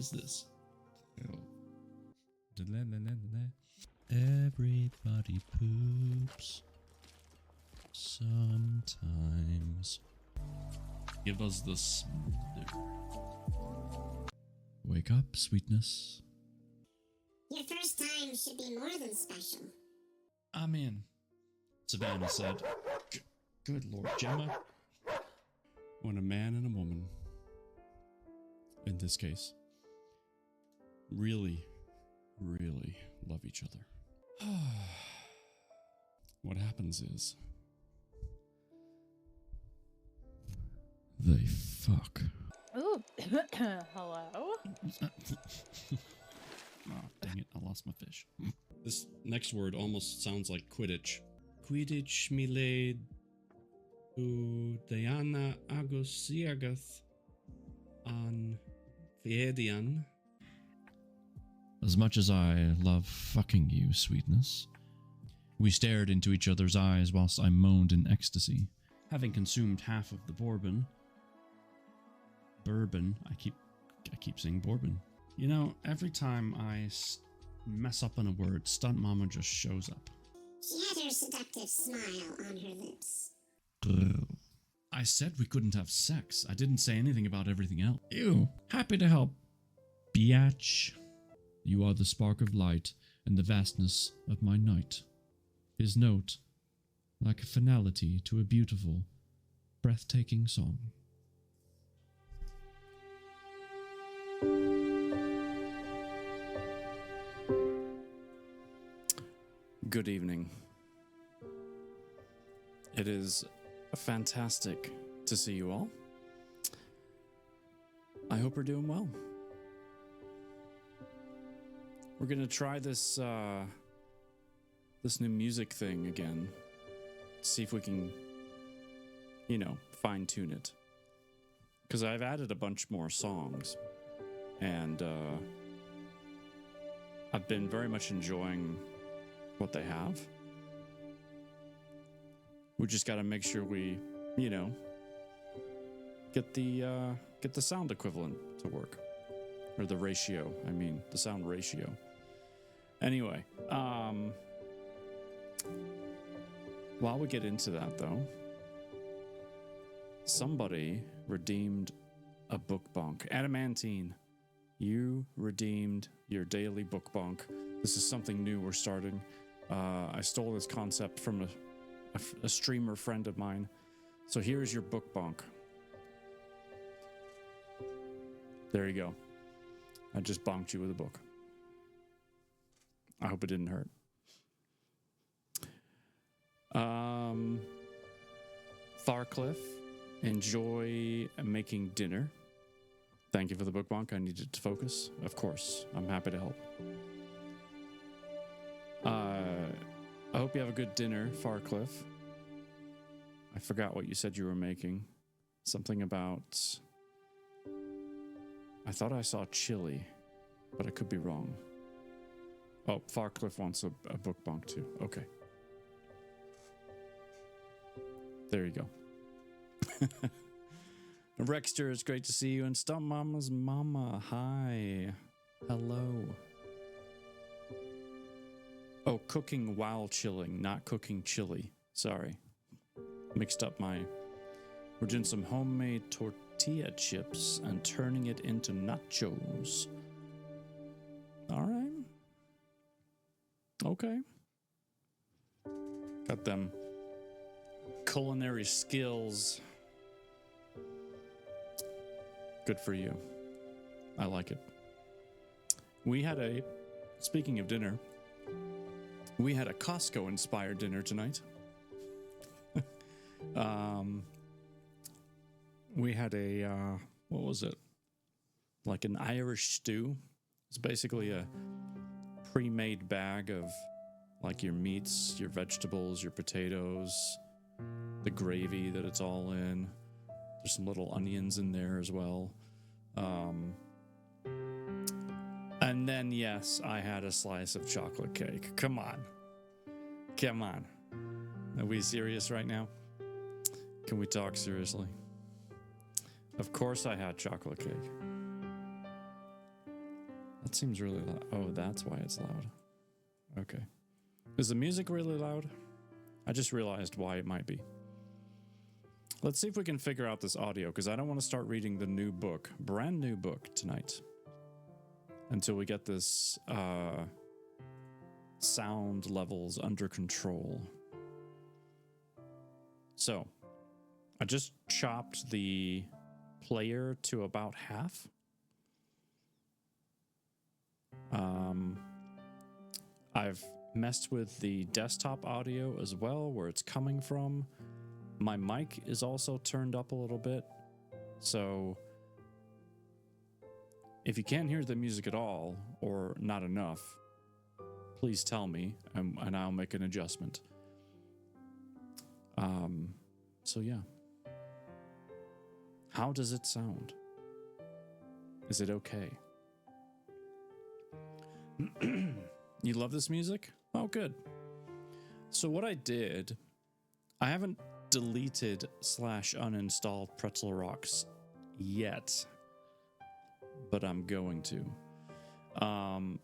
is this? Everybody poops sometimes. Give us this. Wake up, sweetness. Your first time should be more than special. I'm in, Savannah said. Good Lord, Gemma. When a man and a woman, in this case, really, really love each other, what happens is they fuck. Ooh, hello? Oh, dang it, I lost my fish. This next word almost sounds like Quidditch. Quidditch milade Diana Agosiagath an Fiedian. As much as I love fucking you, sweetness, we stared into each other's eyes whilst I moaned in ecstasy. Having consumed half of the bourbon, I keep saying bourbon. You know, every time I mess up on a word, Stunt Mama just shows up. She had her seductive smile on her lips. I said we couldn't have sex. I didn't say anything about everything else. Ew. Happy to help. Biatch. You are the spark of light in the vastness of my night. His note, like a finality to a beautiful, breathtaking song. Good evening. It is fantastic to see you all. I hope you're doing well. We're gonna try this new music thing again. See if we can, fine tune it. Because I've added a bunch more songs, and I've been very much enjoying what they have. We just got to make sure we, get the sound equivalent to work, or the ratio. I mean, the sound ratio. Anyway, while we get into that, though, somebody redeemed a book bonk. Adamantine, you redeemed your daily book bonk. This is something new we're starting. I stole this concept from a streamer friend of mine. So here's your book bonk. There you go. I just bonked you with a book. I hope it didn't hurt. Farcliff, enjoy making dinner. Thank you for the book bonk. I needed to focus. Of course, I'm happy to help. I hope you have a good dinner, Farcliff. I forgot what you said you were making. Something about... I thought I saw chili, but I could be wrong. Oh, Farcliff wants a book bonk too. Okay. There you go. Rexter, it's great to see you. And Stump Mama's mama, hi. Hello. Oh, cooking while chilling, not cooking chili. Sorry. Mixed up my... We're doing some homemade tortilla chips and turning it into nachos. All right. Okay. Got them culinary skills. Good for you. I like it. We had a... Speaking of dinner... We had a Costco-inspired dinner tonight. We had a, what was it? Like an Irish stew. It's basically a pre-made bag of like your meats, your vegetables, your potatoes, the gravy that it's all in. There's some little onions in there as well. And then, yes, I had a slice of chocolate cake. Come on. Come on. Are we serious right now? Can we talk seriously? Of course I had chocolate cake. That seems really loud. Oh, that's why it's loud. Okay. Is the music really loud? I just realized why it might be. Let's see if we can figure out this audio, because I don't want to start reading the new book, brand new book tonight, until we get this sound levels under control. So, I just chopped the player to about half. I've messed with the desktop audio as well, where it's coming from. My mic is also turned up a little bit. So if you can't hear the music at all or not enough, please tell me and I'll make an adjustment. So yeah. How does it sound? Is it okay? You love this music? Oh, good. So what I did, I haven't deleted / uninstalled Pretzel Rocks yet, but I'm going to.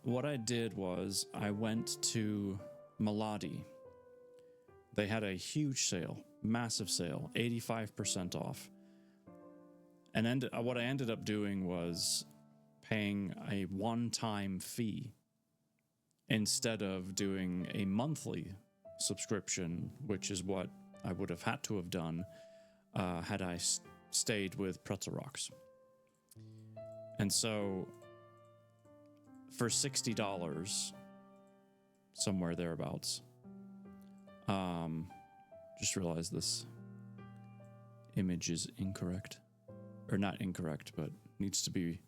What I did was I went to Melody. They had a huge sale, massive sale, 85% off. And what I ended up doing was paying a one-time fee instead of doing a monthly subscription, which is what I would have had to have done had I stayed with Pretzel Rocks. And so for $60, somewhere thereabouts, just realized this image is incorrect. Or not incorrect, but needs to be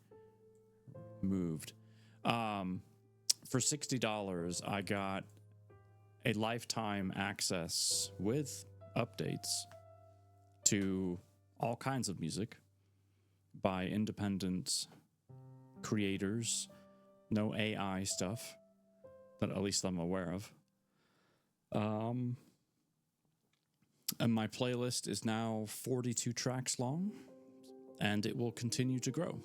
moved. For $60, I got a lifetime access with updates to all kinds of music by independent creators. No AI stuff that at least I'm aware of. And my playlist is now 42 tracks long, and it will continue to grow.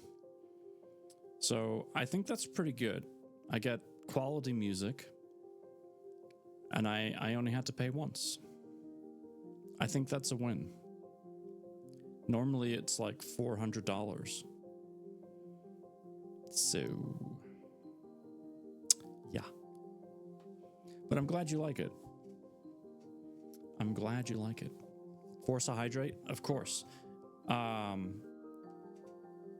So I think that's pretty good. I get quality music, and I only had to pay once. I think that's a win. Normally it's like $400. So, yeah. But I'm glad you like it. I'm glad you like it. Force a hydrate? Of course.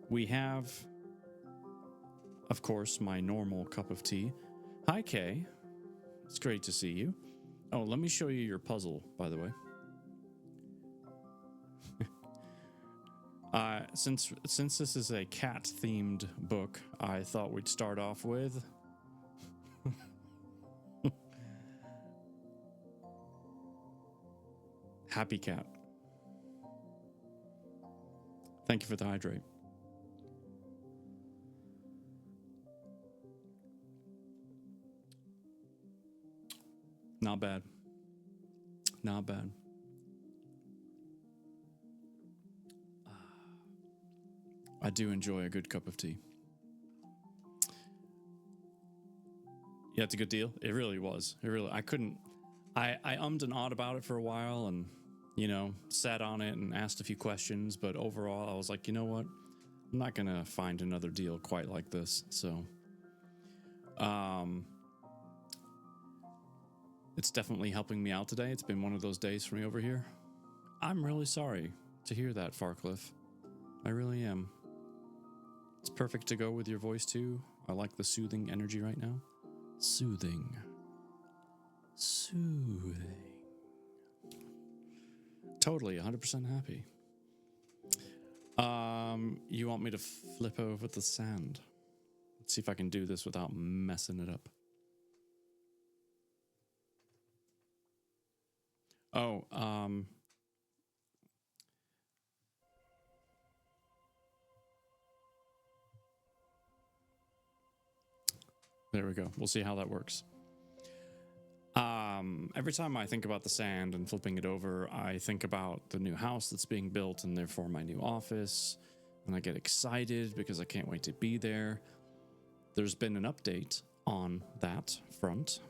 We have, of course, my normal cup of tea. Hi, Kay. It's great to see you. Oh, let me show you your puzzle, by the way. Since this is a cat-themed book, I thought we'd start off with Happy Cat. Thank you for the hydrate. Not bad. Not bad. I do enjoy a good cup of tea. Yeah, it's a good deal. It really was. I ummed and awed about it for a while and, sat on it and asked a few questions. But overall, I was like, you know what? I'm not going to find another deal quite like this. So, it's definitely helping me out today. It's been one of those days for me over here. I'm really sorry to hear that, Farcliff. I really am. It's perfect to go with your voice, too. I like the soothing energy right now. Soothing. Totally, 100% happy. You want me to flip over the sand? Let's see if I can do this without messing it up. Oh, there we go. We'll see how that works. Every time I think about the sand and flipping it over, I think about the new house that's being built and therefore my new office. And I get excited because I can't wait to be there. there's been an update on that front.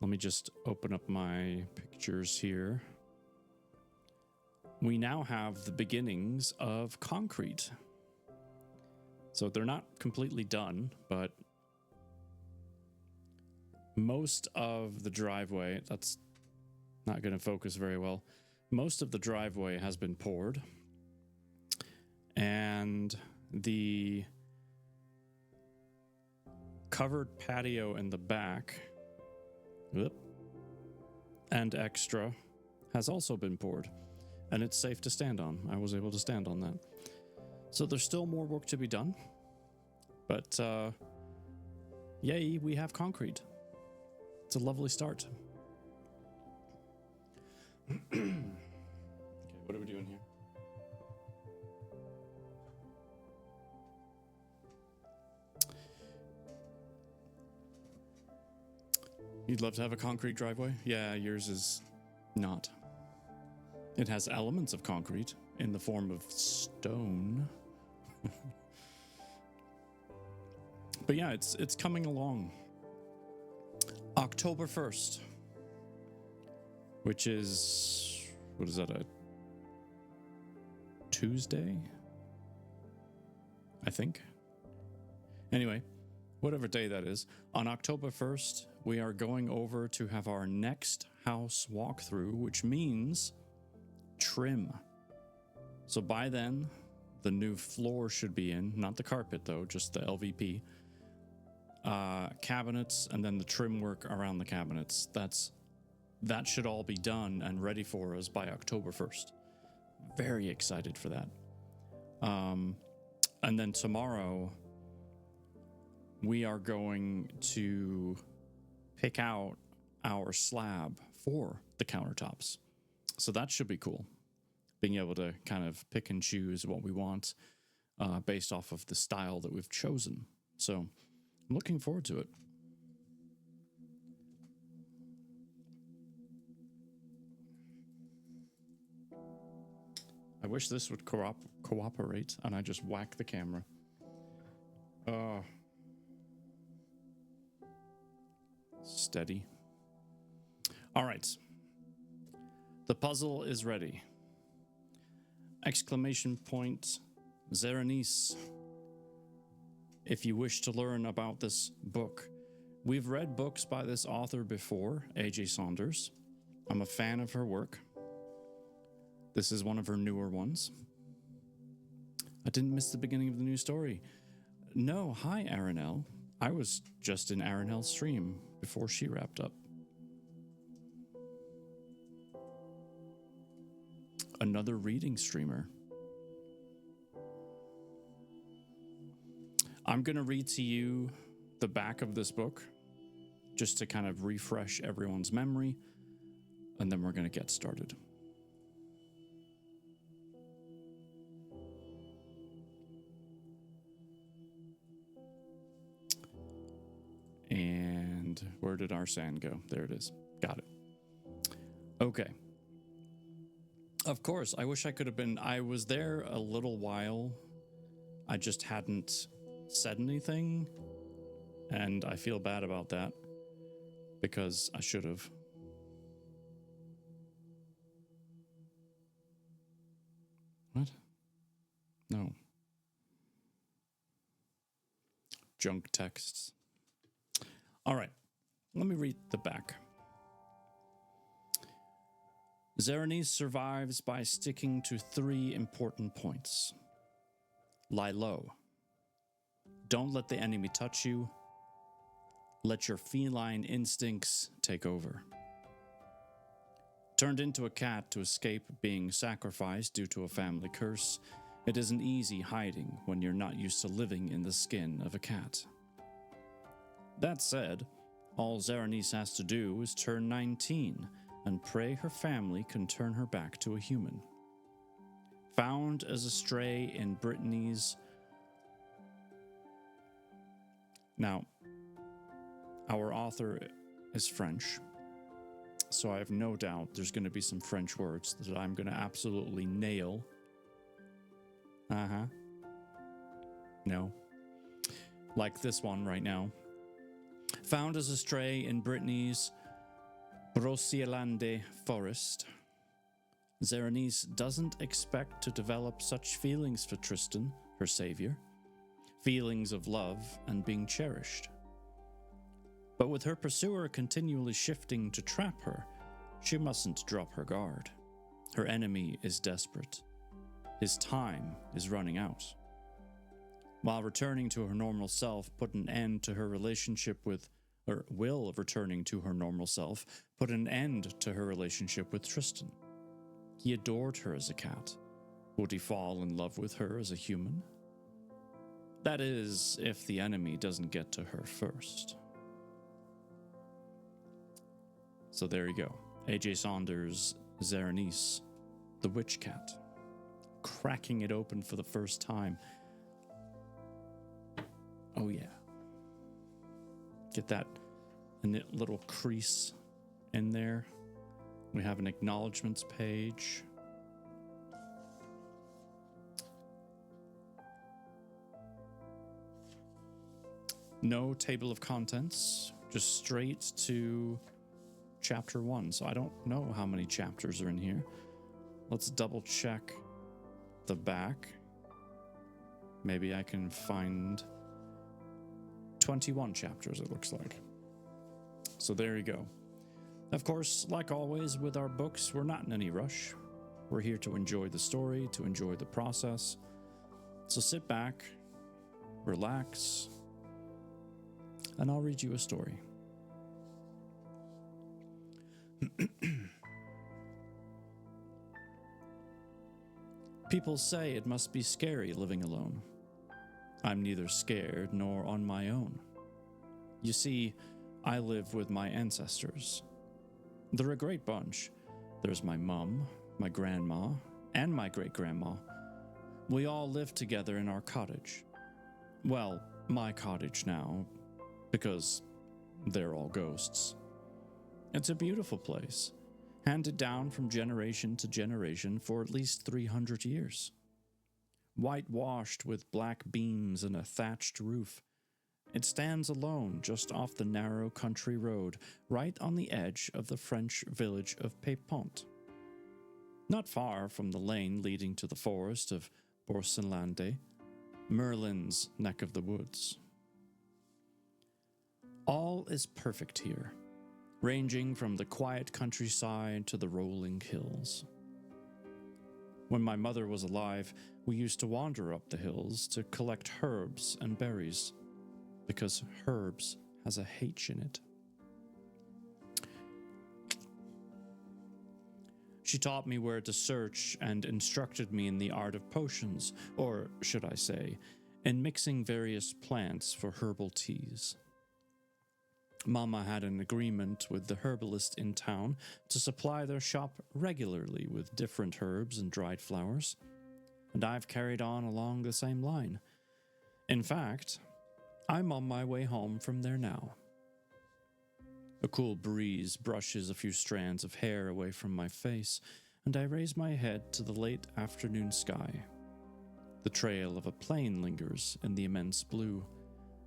Let me just open up my pictures here. We now have the beginnings of concrete. So they're not completely done, but most of the driveway, that's not going to focus very well. Most of the driveway has been poured. And the covered patio in the back and extra has also been poured. And it's safe to stand on. I was able to stand on that. So there's still more work to be done. But yay, we have concrete. It's a lovely start. Okay, what are we doing here? You'd love to have a concrete driveway? Yeah, yours is not. It has elements of concrete in the form of stone. But yeah, it's coming along. October 1st, which is, what is that, a Tuesday? I think. Anyway, whatever day that is, on October 1st, we are going over to have our next house walkthrough, which means trim. So by then, the new floor should be in, not the carpet though, just the LVP. Cabinets, and then the trim work around the cabinets. That should all be done and ready for us by October 1st. Very excited for that. And then tomorrow, we are going to pick out our slab for the countertops. So that should be cool. Being able to kind of pick and choose what we want based off of the style that we've chosen. So I'm looking forward to it. I wish this would cooperate and I just whack the camera. Steady. All right. The puzzle is ready. Exclamation point, Xerenyse. If you wish to learn about this book, we've read books by this author before, A.J. Saunders. I'm a fan of her work. This is one of her newer ones. I didn't miss the beginning of the new story. No, hi, Aranel. I was just in Aranel's stream before she wrapped up. Another reading streamer. I'm going to read to you the back of this book just to kind of refresh everyone's memory, and then we're going to get started. And where did our sand go? There it is. Got it. Okay. Of course, I wish I could have been. I was there a little while. I just hadn't said anything. And I feel bad about that because I should have. What? No. Junk texts. All right, let me read the back. Xerenyse survives by sticking to 3 important points. Lie low. Don't let the enemy touch you. Let your feline instincts take over. Turned into a cat to escape being sacrificed due to a family curse, it isn't easy hiding when you're not used to living in the skin of a cat. That said, all Xerenyse has to do is turn 19 and pray her family can turn her back to a human. Found as a stray in Brittany's... Now, our author is French, so I have no doubt there's going to be some French words that I'm going to absolutely nail. No. like this one right now. Found as a stray in Brittany's Brosielande forest, Xerenyse doesn't expect to develop such feelings for Tristan, her savior, feelings of love and being cherished. But with her pursuer continually shifting to trap her, she mustn't drop her guard. Her enemy is desperate. His time is running out. While returning to her normal self put an end to her relationship with, or will returning to her normal self put an end to her relationship with Tristan. He adored her as a cat. Would he fall in love with her as a human? That is, if the enemy doesn't get to her first. So there you go. A.J. Saunders' Xerenyse The Witch Cat. Cracking it open for the first time. Oh yeah. Get that little crease in there. We have an acknowledgements page. No table of contents, just straight to chapter 1. So I don't know how many chapters are in here. Let's double check the back. Maybe I can find 21 chapters, it looks like. So there you go. Of course, like always with our books, we're not in any rush. We're here to enjoy the story, to enjoy the process. So sit back, relax, and I'll read you a story. People say it must be scary living alone. I'm neither scared nor on my own. You see, I live with my ancestors. They're a great bunch. There's my mum, my grandma, and my great-grandma. We all live together in our cottage. Well, my cottage now, because they're all ghosts. It's a beautiful place, handed down from generation to generation for at least 300 years. Whitewashed with black beams and a thatched roof, it stands alone just off the narrow country road, right on the edge of the French village of Pepont. Not far from the lane leading to the forest of Brosielande, Merlin's neck of the woods. All is perfect here, ranging from the quiet countryside to the rolling hills. When my mother was alive, we used to wander up the hills to collect herbs and berries, because herbs has a H in it. She taught me where to search and instructed me in the art of potions, or should I say, in mixing various plants for herbal teas. Mama had an agreement with the herbalist in town to supply their shop regularly with different herbs and dried flowers, and I've carried on along the same line. In fact, I'm on my way home from there now. A cool breeze brushes a few strands of hair away from my face, and I raise my head to the late afternoon sky. The trail of a plane lingers in the immense blue,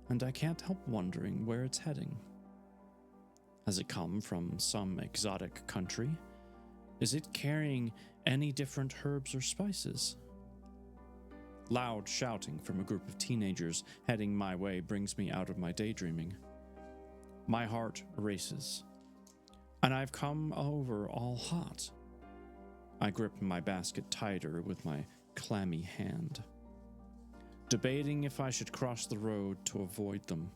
and I can't help wondering where it's heading. Has it come from some exotic country? Is it carrying any different herbs or spices? Loud shouting from a group of teenagers heading my way brings me out of my daydreaming. My heart races, and I've come over all hot. I grip my basket tighter with my clammy hand, debating if I should cross the road to avoid them.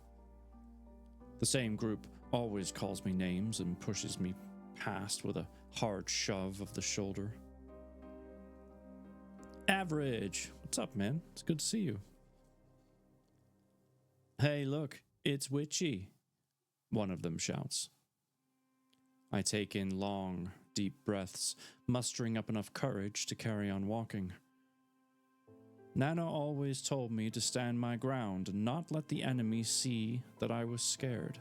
The same group always calls me names and pushes me past with a hard shove of the shoulder. Average! What's up, man? It's good to see you. Hey, look, it's Witchy, one of them shouts. I take in long, deep breaths, mustering up enough courage to carry on walking. Nana always told me to stand my ground and not let the enemy see that I was scared.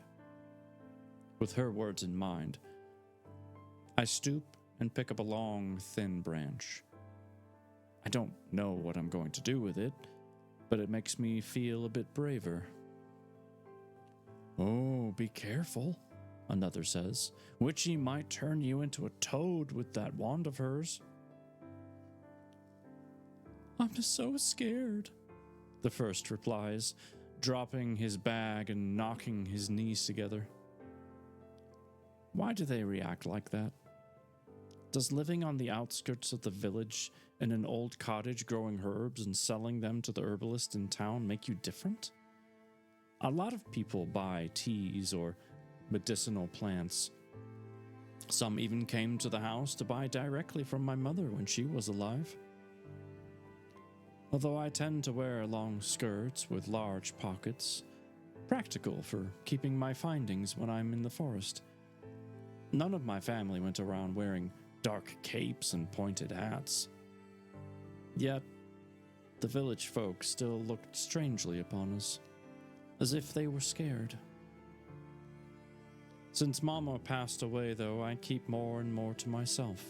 With her words in mind, I stoop and pick up a long, thin branch. I don't know what I'm going to do with it, but it makes me feel a bit braver. Oh, be careful, another says. Witchy might turn you into a toad with that wand of hers. I'm just so scared, the first replies, dropping his bag and knocking his knees together. Why do they react like that? Does living on the outskirts of the village in an old cottage growing herbs and selling them to the herbalist in town make you different? A lot of people buy teas or medicinal plants. Some even came to the house to buy directly from my mother when she was alive. Although I tend to wear long skirts with large pockets, practical for keeping my findings when I'm in the forest. None of my family went around wearing dark capes and pointed hats. Yet, the village folk still looked strangely upon us, as if they were scared. Since Mama passed away, though, I keep more and more to myself,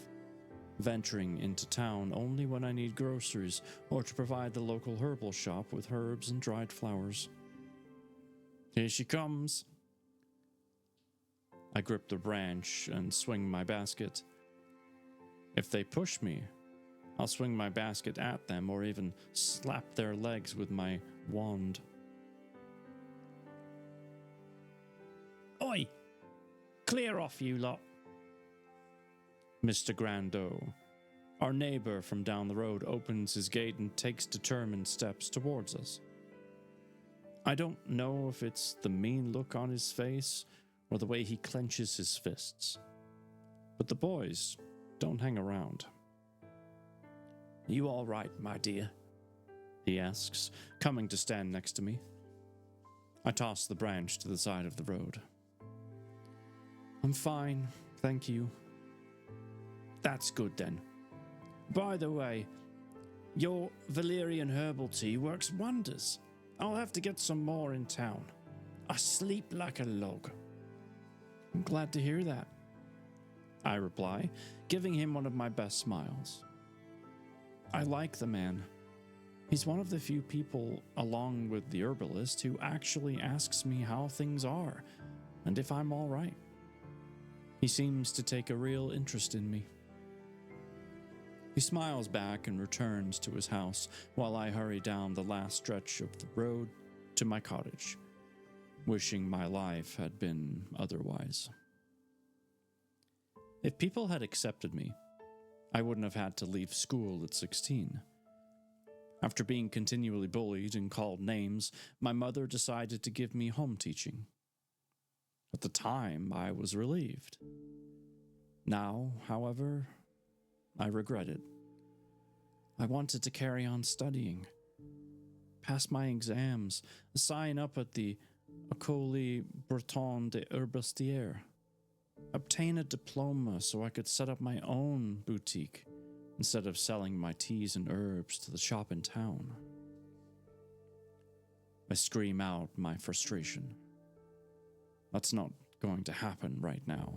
venturing into town only when I need groceries or to provide the local herbal shop with herbs and dried flowers. Here she comes. I grip the branch and swing my basket. If they push me, I'll swing my basket at them or even slap their legs with my wand. Oi! Clear off, you lot! Mr. Grandot, our neighbor from down the road, opens his gate and takes determined steps towards us. I don't know if it's the mean look on his face or the way he clenches his fists, but the boys don't hang around. You all right, my dear? He asks, coming to stand next to me. I toss the branch to the side of the road. I'm fine, thank you. That's good then. By the way, your valerian herbal tea works wonders. I'll have to get some more in town. I sleep like a log. I'm glad to hear that, I reply, giving him one of my best smiles. I like the man. He's one of the few people, along with the herbalist, who actually asks me how things are and if I'm all right. He seems to take a real interest in me. He smiles back and returns to his house while I hurry down the last stretch of the road to my cottage, wishing my life had been otherwise. If people had accepted me, I wouldn't have had to leave school at 16. After being continually bullied and called names, my mother decided to give me home teaching. At the time, I was relieved. Now, however, I regret it. I wanted to carry on studying, pass my exams, sign up at the École Bretonne des Herbastiers, obtain a diploma so I could set up my own boutique instead of selling my teas and herbs to the shop in town. I scream out my frustration. That's not going to happen right now.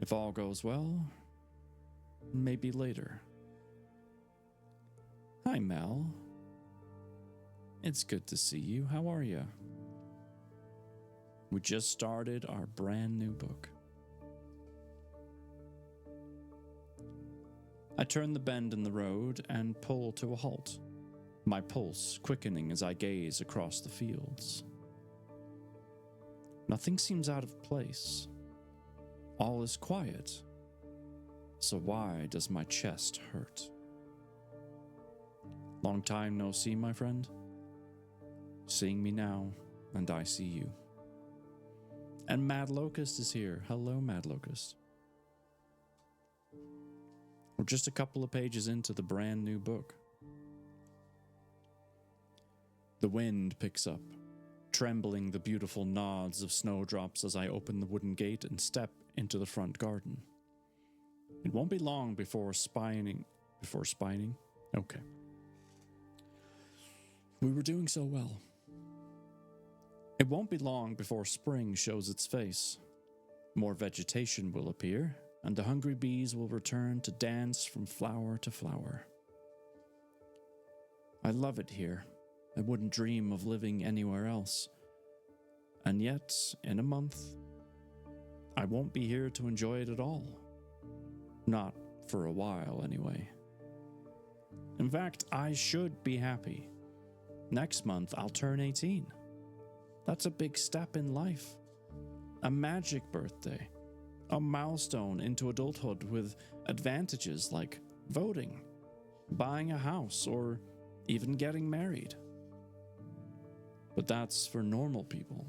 If all goes well, maybe later. Hi, Mel. It's good to see you. How are you? We just started our brand new book. I turn the bend in the road and pull to a halt, my pulse quickening as I gaze across the fields. Nothing seems out of place. All is quiet. So why does my chest hurt? Long time no see, my friend. Seeing me now, and I see you. And Mad Locust is here. Hello, Mad Locust. We're just a couple of pages into the brand new book. The wind picks up, trembling the beautiful nods of snowdrops as I open the wooden gate and step into the front garden. It won't be long before spining? Okay. We were doing so well. It won't be long before spring shows its face. More vegetation will appear, and the hungry bees will return to dance from flower to flower. I love it here. I wouldn't dream of living anywhere else. And yet, in a month, I won't be here to enjoy it at all. Not for a while, anyway. In fact, I should be happy. Next month, I'll turn 18. That's a big step in life. A magic birthday. A milestone into adulthood with advantages like voting, buying a house, or even getting married. But that's for normal people.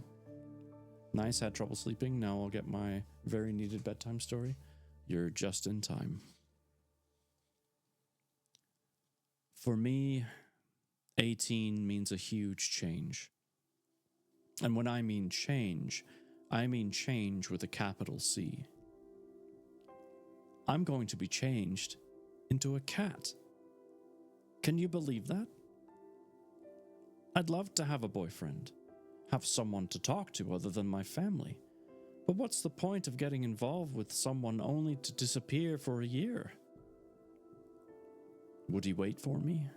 Nice, had trouble sleeping. Now I'll get my very needed bedtime story. You're just in time. For me, 18 means a huge change. And when I mean change with a capital C. I'm going to be changed into a cat. Can you believe that? I'd love to have a boyfriend, have someone to talk to other than my family. But what's the point of getting involved with someone only to disappear for a year? Would he wait for me?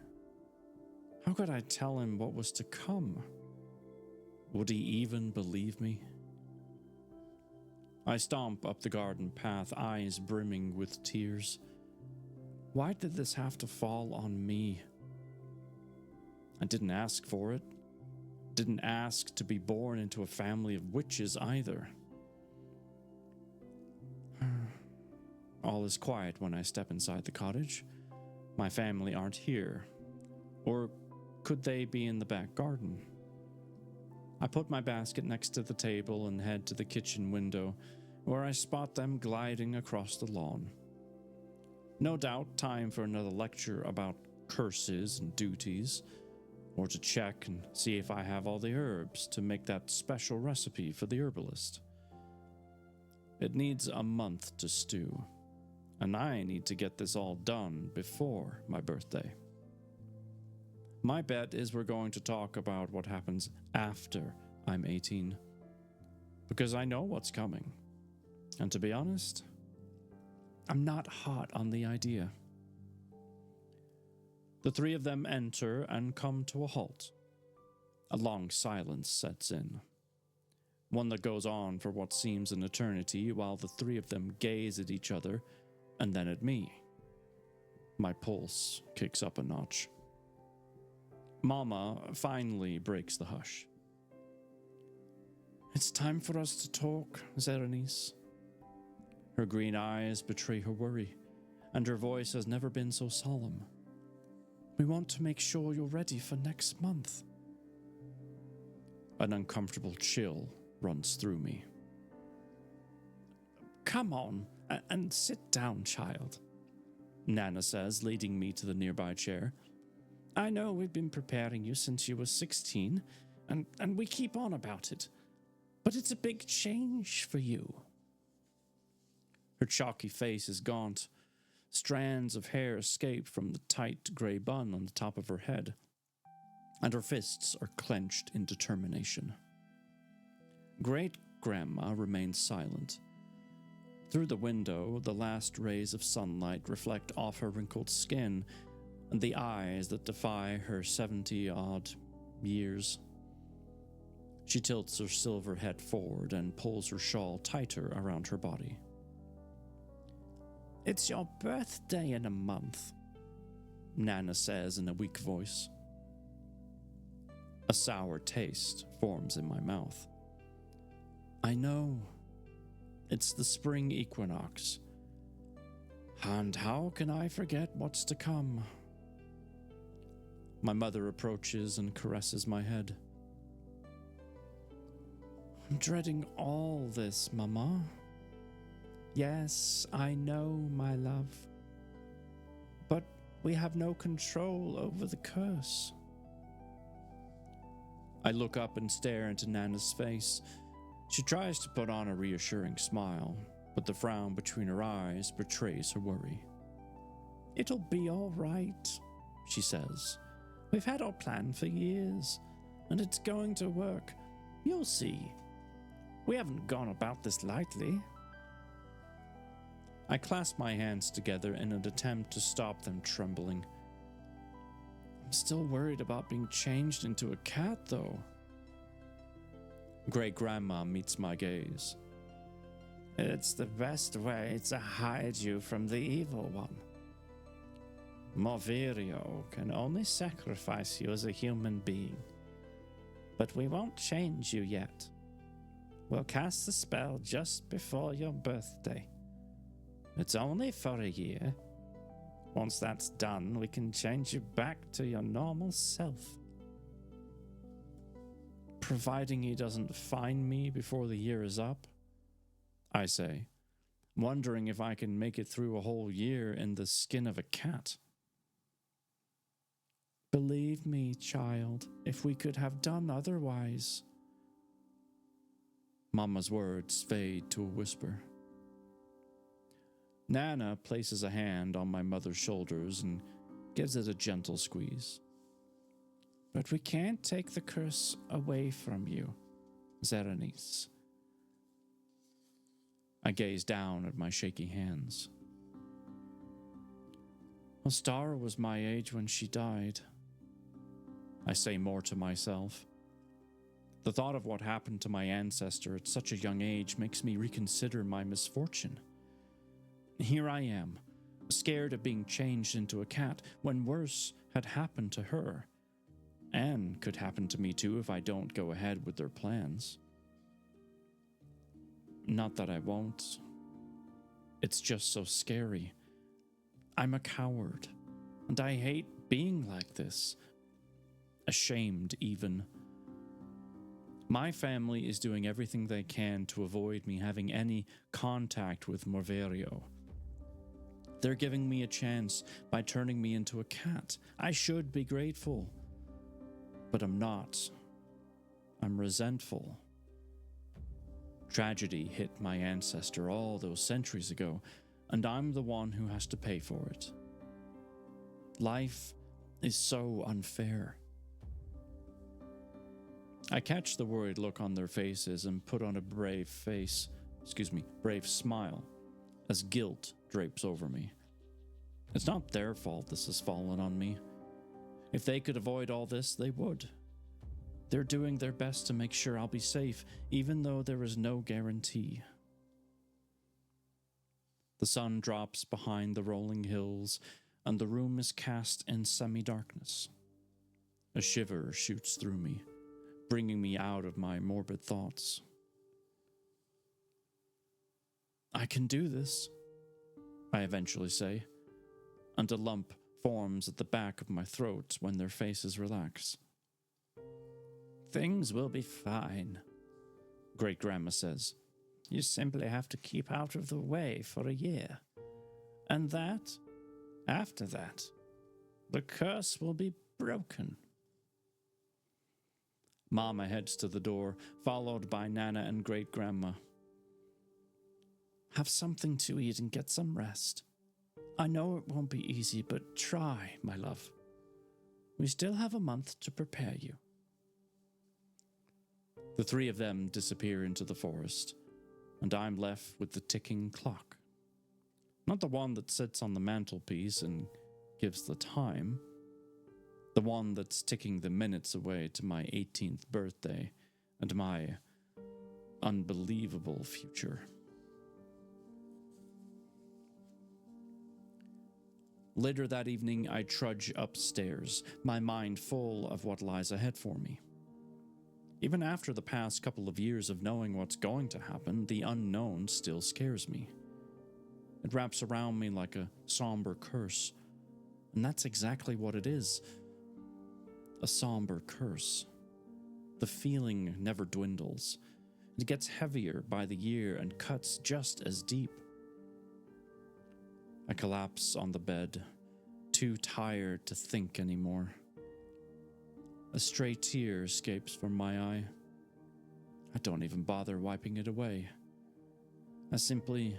How could I tell him what was to come? Would he even believe me? I stomp up the garden path, eyes brimming with tears. Why did this have to fall on me? I didn't ask for it. Didn't ask to be born into a family of witches either. All is quiet when I step inside the cottage. My family aren't here. Or could they be in the back garden? I put my basket next to the table and head to the kitchen window, where I spot them gliding across the lawn. No doubt time for another lecture about curses and duties, or to check and see if I have all the herbs to make that special recipe for the herbalist. It needs a month to stew, and I need to get this all done before my birthday. My bet is we're going to talk about what happens after I'm 18, because I know what's coming. And to be honest, I'm not hot on the idea. The three of them enter and come to a halt. A long silence sets in, one that goes on for what seems an eternity while the three of them gaze at each other and then at me. My pulse kicks up a notch. Mama finally breaks the hush. It's time for us to talk, Xerenyse. Her green eyes betray her worry, and her voice has never been so solemn. We want to make sure you're ready for next month. An uncomfortable chill runs through me. Come on, and sit down, child, Nana says, leading me to the nearby chair. I know we've been preparing you since you were 16, and we keep on about it, but it's a big change for you. Her chalky face is gaunt. Strands of hair escape from the tight grey bun on the top of her head, and her fists are clenched in determination. Great-grandma remains silent. Through the window, the last rays of sunlight reflect off her wrinkled skin and the eyes that defy her 70-odd years. She tilts her silver head forward and pulls her shawl tighter around her body. It's your birthday in a month, Nana says in a weak voice. A sour taste forms in my mouth. I know. It's the spring equinox. And how can I forget what's to come? My mother approaches and caresses my head. I'm dreading all this, Mama. Yes, I know, my love. But we have no control over the curse. I look up and stare into Nana's face. She tries to put on a reassuring smile, but the frown between her eyes betrays her worry. It'll be all right, she says. We've had our plan for years, and it's going to work. You'll see. We haven't gone about this lightly. I clasp my hands together in an attempt to stop them trembling. I'm still worried about being changed into a cat, though. Great-grandma meets my gaze. It's the best way to hide you from the evil one. Morvirio can only sacrifice you as a human being. But we won't change you yet. We'll cast the spell just before your birthday. It's only for a year. Once that's done, we can change you back to your normal self. Providing he doesn't find me before the year is up, I say, wondering if I can make it through a whole year in the skin of a cat. Believe me, child, if we could have done otherwise. Mama's words fade to a whisper. Nana places a hand on my mother's shoulders and gives it a gentle squeeze. But we can't take the curse away from you, Xerenyse. I gaze down at my shaky hands. Ostara was my age when she died. I say more to myself. The thought of what happened to my ancestor at such a young age makes me reconsider my misfortune. Here I am, scared of being changed into a cat when worse had happened to her, and could happen to me too if I don't go ahead with their plans. Not that I won't. It's just so scary. I'm a coward, and I hate being like this. Ashamed, even. My family is doing everything they can to avoid me having any contact with Morvirio. They're giving me a chance by turning me into a cat. I should be grateful. But I'm not. I'm resentful. Tragedy hit my ancestor all those centuries ago, and I'm the one who has to pay for it. Life is so unfair. I catch the worried look on their faces and put on a brave smile, as guilt drapes over me. It's not their fault this has fallen on me. If they could avoid all this, they would. They're doing their best to make sure I'll be safe, even though there is no guarantee. The sun drops behind the rolling hills, and the room is cast in semi-darkness. A shiver shoots through me, bringing me out of my morbid thoughts. I can do this, I eventually say, and a lump forms at the back of my throat when their faces relax. Things will be fine, Great-grandma says. You simply have to keep out of the way for a year. And after that, the curse will be broken. Mama heads to the door, followed by Nana and Great-grandma. Have something to eat and get some rest. I know it won't be easy, but try, my love. We still have a month to prepare you. The three of them disappear into the forest, and I'm left with the ticking clock. Not the one that sits on the mantelpiece and gives the time, the one that's ticking the minutes away to my 18th birthday and my unbelievable future. Later that evening, I trudge upstairs, my mind full of what lies ahead for me. Even after the past couple of years of knowing what's going to happen, the unknown still scares me. It wraps around me like a somber curse, and that's exactly what it is. A somber curse. The feeling never dwindles. It gets heavier by the year and cuts just as deep. I collapse on the bed, too tired to think anymore. A stray tear escapes from my eye. I don't even bother wiping it away. I simply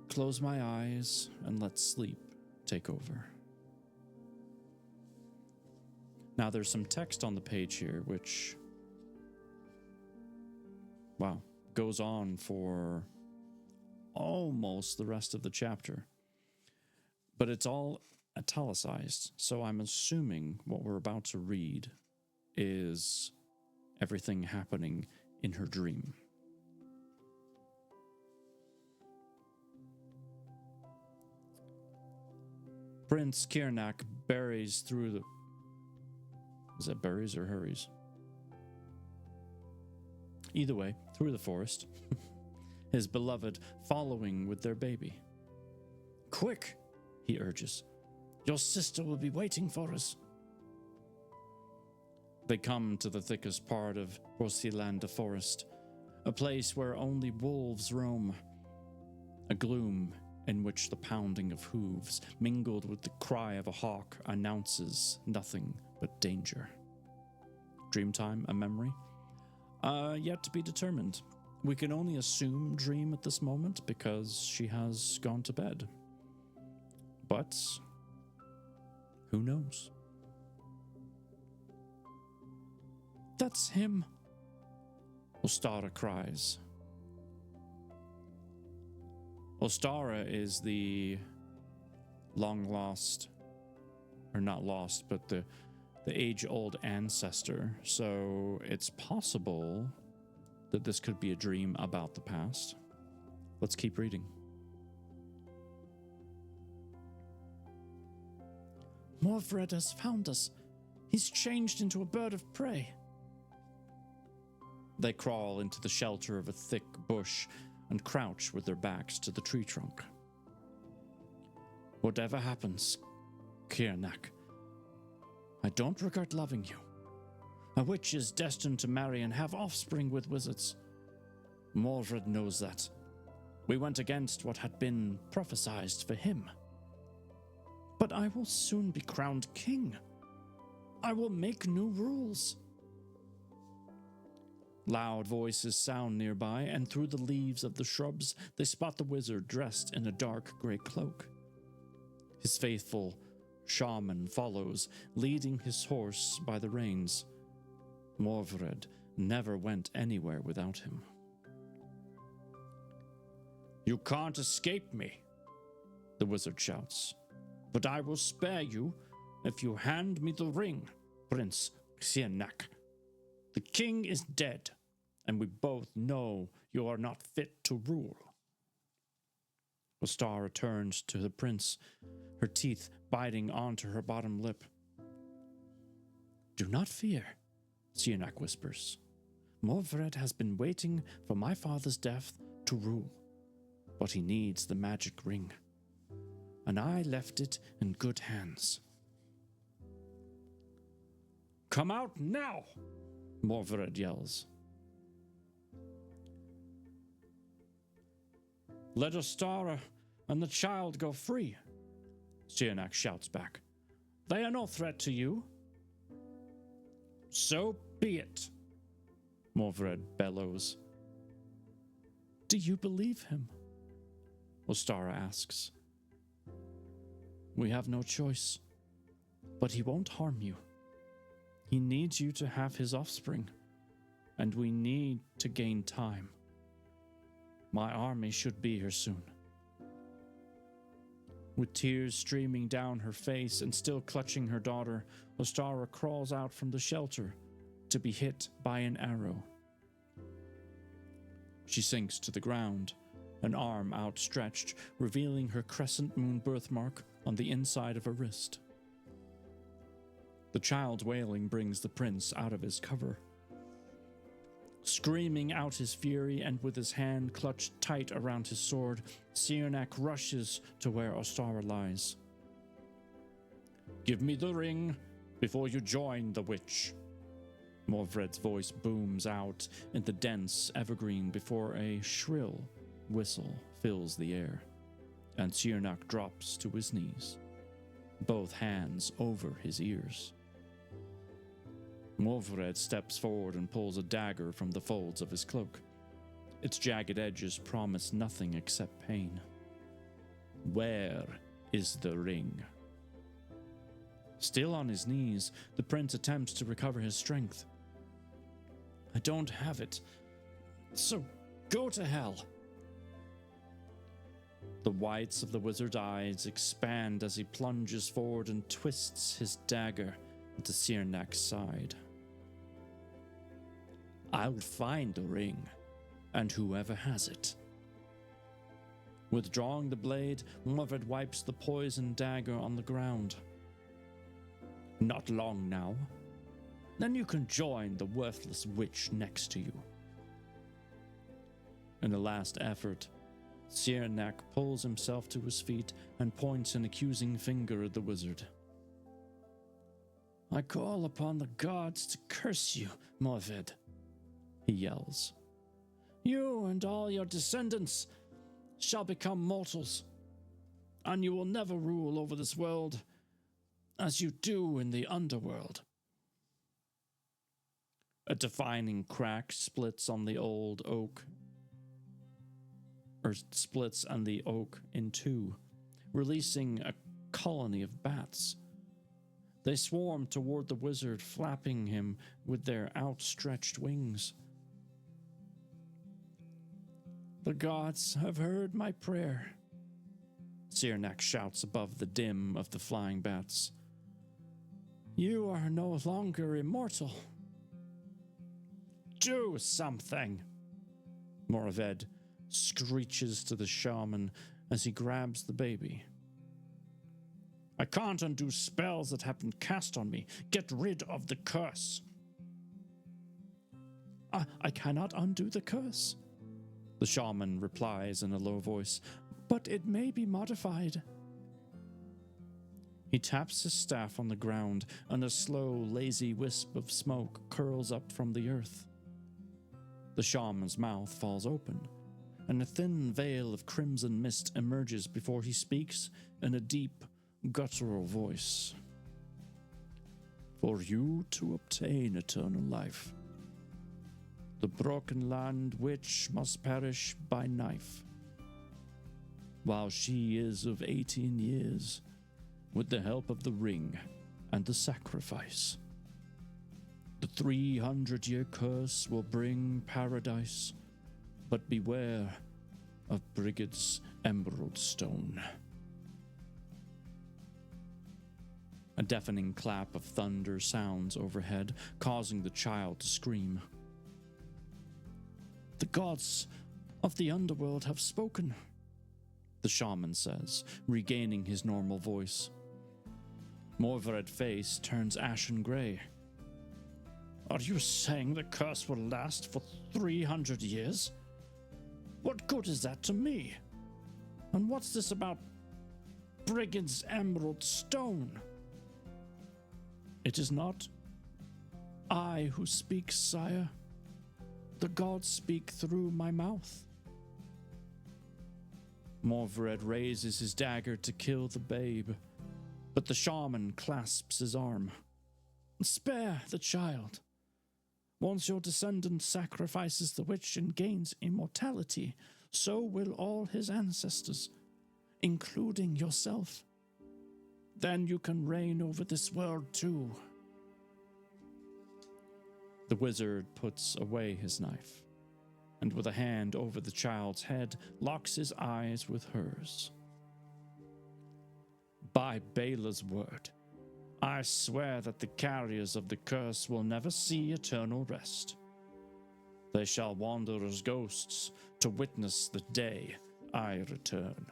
close my eyes and let sleep take over. Now there's some text on the page here which, goes on for almost the rest of the chapter. But it's all italicized, so I'm assuming what we're about to read is everything happening in her dream. Prince Xerenyse buries through the... Is that buries or hurries? Either way, through the forest, his beloved following with their baby. "Quick," he urges. "Your sister will be waiting for us." They come to the thickest part of Xerenyse the forest, a place where only wolves roam, a gloom in which the pounding of hooves, mingled with the cry of a hawk, announces nothing but danger. Dreamtime, a memory? Yet to be determined. We can only assume dream at this moment because she has gone to bed. But who knows? "That's him," Ostara cries. Ostara is the long lost, or not lost, but the age-old ancestor, so it's possible that this could be a dream about the past. Let's keep reading. "Morvred has found us. He's changed into a bird of prey." They crawl into the shelter of a thick bush and crouch with their backs to the tree trunk. "Whatever happens, Xerenyse, I don't regret loving you. A witch is destined to marry and have offspring with wizards. Morvred knows that. We went against what had been prophesied for him. But I will soon be crowned king. I will make new rules." Loud voices sound nearby, and through the leaves of the shrubs, they spot the wizard dressed in a dark gray cloak. His faithful shaman follows, leading his horse by the reins. Morvred never went anywhere without him. "You can't escape me," the wizard shouts, "but I will spare you if you hand me the ring, Prince Xerenyse. The king is dead, and we both know you are not fit to rule." Ostara turns to the prince, her teeth biting onto her bottom lip. "Do not fear," Xerenyse whispers. "Morvred has been waiting for my father's death to rule, but he needs the magic ring, and I left it in good hands." "Come out now!" Morvred yells. "Let Ostara and the child go free," Xerenyse shouts back. "They are no threat to you." "So be it," Morvred bellows. "Do you believe him?" Ostara asks. "We have no choice, but he won't harm you. He needs you to have his offspring, and we need to gain time. My army should be here soon." With tears streaming down her face and still clutching her daughter, Ostara crawls out from the shelter to be hit by an arrow. She sinks to the ground, an arm outstretched, revealing her crescent moon birthmark on the inside of her wrist. The child's wailing brings the prince out of his cover. Screaming out his fury and with his hand clutched tight around his sword, Xerenyse rushes to where Ostara lies. "Give me the ring before you join the witch." Morvred's voice booms out in the dense evergreen before a shrill whistle fills the air, and Xerenyse drops to his knees, both hands over his ears. Morvred steps forward and pulls a dagger from the folds of his cloak. Its jagged edges promise nothing except pain. "Where is the ring?" Still on his knees, the prince attempts to recover his strength. "I don't have it, so go to hell." The whites of the wizard's eyes expand as he plunges forward and twists his dagger into Xerenyse's side. I'll find the ring, and whoever has it. Withdrawing the blade, Morved wipes the poisoned dagger on the ground. Not long now. Then you can join the worthless witch next to you. In a last effort, Xerenyse pulls himself to his feet and points an accusing finger at the wizard. I call upon the gods to curse you, Morved, he yells. You and all your descendants shall become mortals, and you will never rule over this world as you do in the underworld. A defining crack splits on the old oak, splits and the oak in two, releasing a colony of bats. They swarm toward the wizard, flapping him with their outstretched wings. The gods have heard my prayer, Xerenyse shouts above the din of the flying bats. You are no longer immortal. Do something, Morved screeches to the shaman as he grabs the baby. I can't undo spells that have been cast on me. Get rid of the curse. I cannot undo the curse, the shaman replies in a low voice, but it may be modified. He taps his staff on the ground, and a slow, lazy wisp of smoke curls up from the earth. The shaman's mouth falls open, and a thin veil of crimson mist emerges before he speaks in a deep, guttural voice. For you to obtain eternal life, the broken land witch must perish by knife. While she is of 18 years, with the help of the ring and the sacrifice, the 300-year curse will bring paradise, but beware of Brigid's emerald stone. A deafening clap of thunder sounds overhead, causing the child to scream. The gods of the underworld have spoken, the shaman says, regaining his normal voice. Morvred's face turns ashen gray. Are you saying the curse will last for 300 years? What good is that to me? And what's this about Brigid's emerald stone? It is not I who speak, sire. The gods speak through my mouth. Morvred raises his dagger to kill the babe, but the shaman clasps his arm. Spare the child. Once your descendant sacrifices the witch and gains immortality, so will all his ancestors, including yourself. Then you can reign over this world too. The wizard puts away his knife, and with a hand over the child's head, locks his eyes with hers. By Bela's word, I swear that the carriers of the curse will never see eternal rest. They shall wander as ghosts to witness the day I return.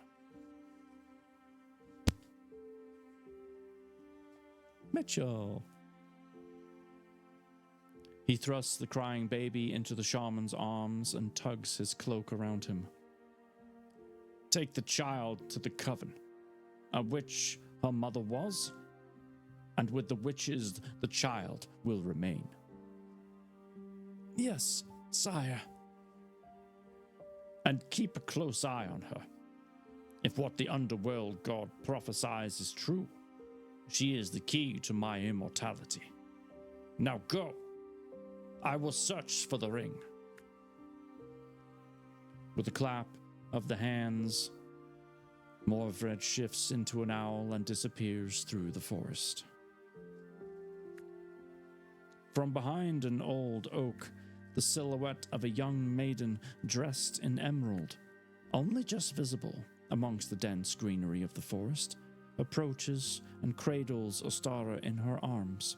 Mitchell. He thrusts the crying baby into the shaman's arms and tugs his cloak around him. Take the child to the coven, a witch her mother was, and with the witches the child will remain. Yes, sire. And keep a close eye on her. If what the underworld god prophesies is true, she is the key to my immortality. Now go. I will search for the ring. With a clap of the hands, Morvred shifts into an owl and disappears through the forest. From behind an old oak, the silhouette of a young maiden dressed in emerald, only just visible amongst the dense greenery of the forest, approaches and cradles Ostara in her arms.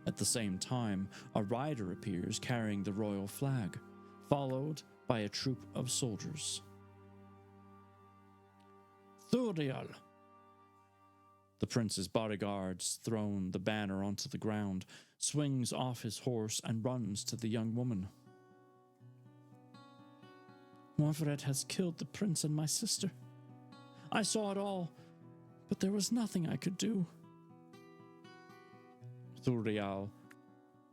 At the same time, a rider appears carrying the royal flag, followed by a troop of soldiers. Thuriel! The prince's bodyguards thrown the banner onto the ground, swings off his horse and runs to the young woman. Morvared has killed the prince and my sister. I saw it all, but there was nothing I could do. Thuriel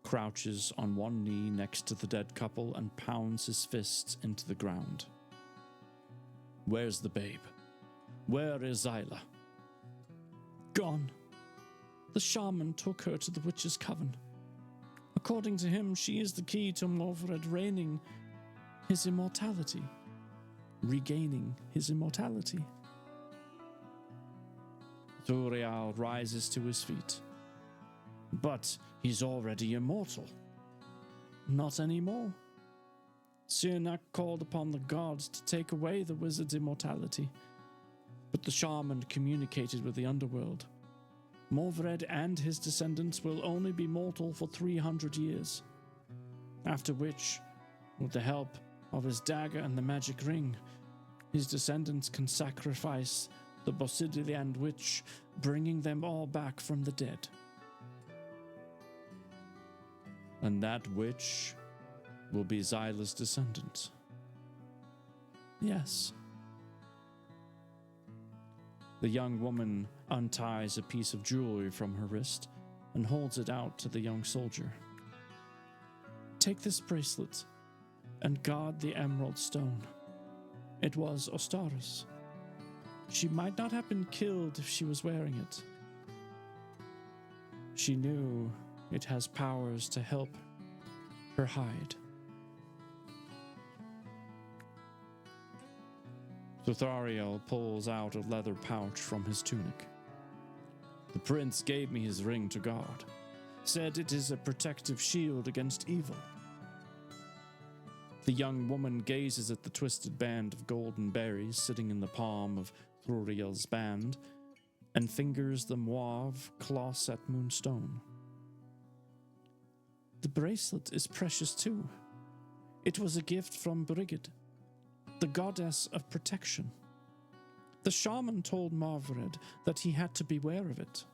crouches on one knee next to the dead couple and pounds his fists into the ground. Where's the babe? Where is Zyla? Gone. The shaman took her to the witch's coven. According to him, she is the key to Morvared regaining his immortality. Thuriel rises to his feet. But he's already immortal. Not anymore. Xerenyse called upon the gods to take away the wizard's immortality, but the shaman communicated with the underworld. Morvared and his descendants will only be mortal for 300 years, after which, with the help of his dagger and the magic ring, his descendants can sacrifice the Xerenyse witch, bringing them all back from the dead. And that witch will be Zyla's descendant. Yes. The young woman unties a piece of jewelry from her wrist and holds it out to the young soldier. Take this bracelet and guard the emerald stone. It was Ostara's. She might not have been killed if she was wearing it. She knew it has powers to help her hide. Thuriel pulls out a leather pouch from his tunic. The prince gave me his ring to guard, said it is a protective shield against evil. The young woman gazes at the twisted band of golden berries sitting in the palm of Thuriel's band and fingers the mauve claw-set moonstone. The bracelet is precious too. It was a gift from Brigid, the goddess of protection. The shaman told Morvared that he had to beware of it.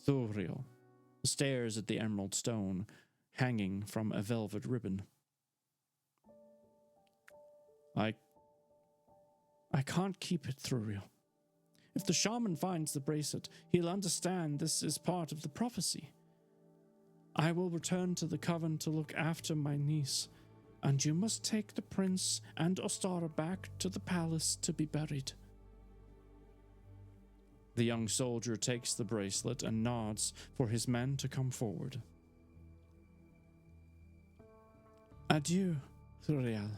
Thuriel stares at the emerald stone hanging from a velvet ribbon. I can't keep it, Thuriel. If the shaman finds the bracelet, he'll understand this is part of the prophecy. I will return to the coven to look after my niece, and you must take the prince and Ostara back to the palace to be buried. The young soldier takes the bracelet and nods for his men to come forward. Adieu, Thuriel.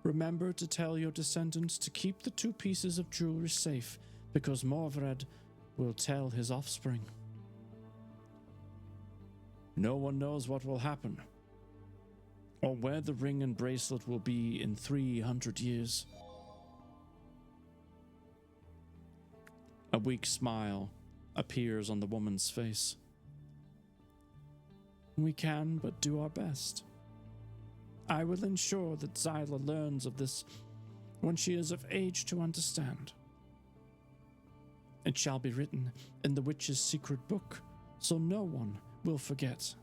Remember to tell your descendants to keep the 2 pieces of jewelry safe, because Morvared will tell his offspring. No one knows what will happen, or where the ring and bracelet will be in 300 years. A weak smile appears on the woman's face. We can but do our best. I will ensure that Zyla learns of this when she is of age to understand. It shall be written in the witch's secret book, so no one will forget.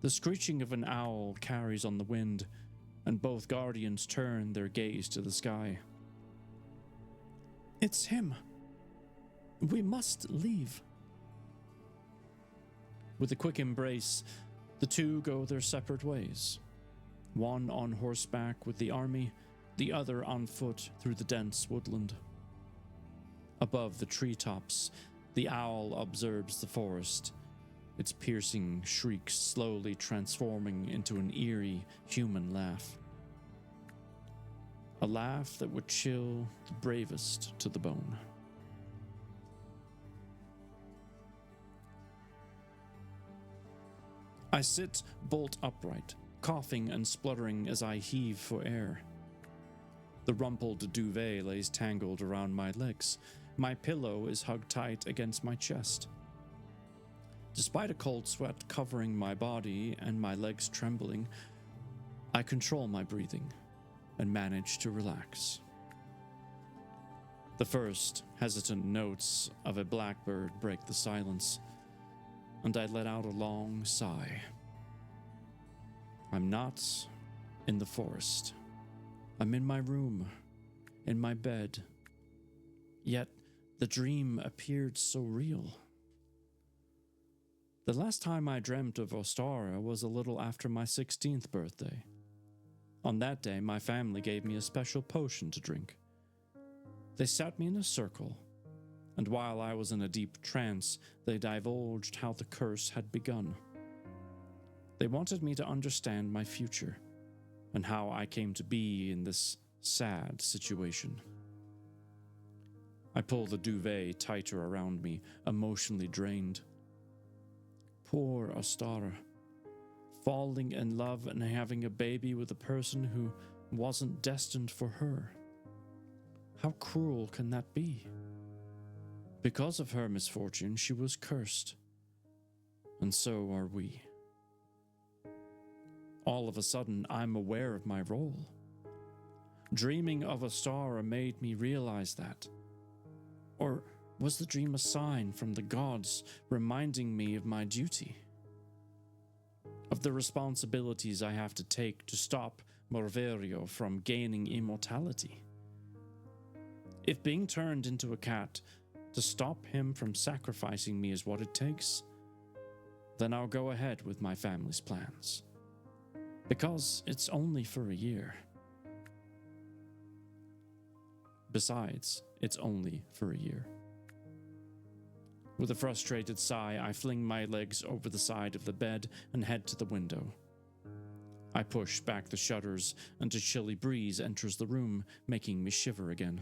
The screeching of an owl carries on the wind, and both guardians turn their gaze to the sky. It's him. We must leave. With a quick embrace, the two go their separate ways, one on horseback with the army, the other on foot through the dense woodland. Above the treetops, the owl observes the forest, its piercing shrieks slowly transforming into an eerie human laugh. A laugh that would chill the bravest to the bone. I sit bolt upright, coughing and spluttering as I heave for air. The rumpled duvet lays tangled around my legs, My pillow is hugged tight against my chest. Despite a cold sweat covering my body and my legs trembling, I control my breathing and manage to relax. The first hesitant notes of a blackbird break the silence, and I let out a long sigh. I'm not in the forest. I'm in my room, in my bed. Yet the dream appeared so real. The last time I dreamt of Ostara was a little after my 16th birthday. On that day, my family gave me a special potion to drink. They sat me in a circle, and while I was in a deep trance, they divulged how the curse had begun. They wanted me to understand my future, and how I came to be in this sad situation. I pulled the duvet tighter around me, emotionally drained. Poor Ostara, falling in love and having a baby with a person who wasn't destined for her. How cruel can that be? Because of her misfortune, she was cursed, and so are we. All of a sudden, I'm aware of my role. Dreaming of Ostara made me realize that. Or was the dream a sign from the gods reminding me of my duty? Of the responsibilities I have to take to stop Morverio from gaining immortality? If being turned into a cat to stop him from sacrificing me is what it takes, then I'll go ahead with my family's plans. Because it's only for a year. Besides, it's only for a year. With a frustrated sigh, I fling my legs over the side of the bed and head to the window. I push back the shutters, and a chilly breeze enters the room, making me shiver again.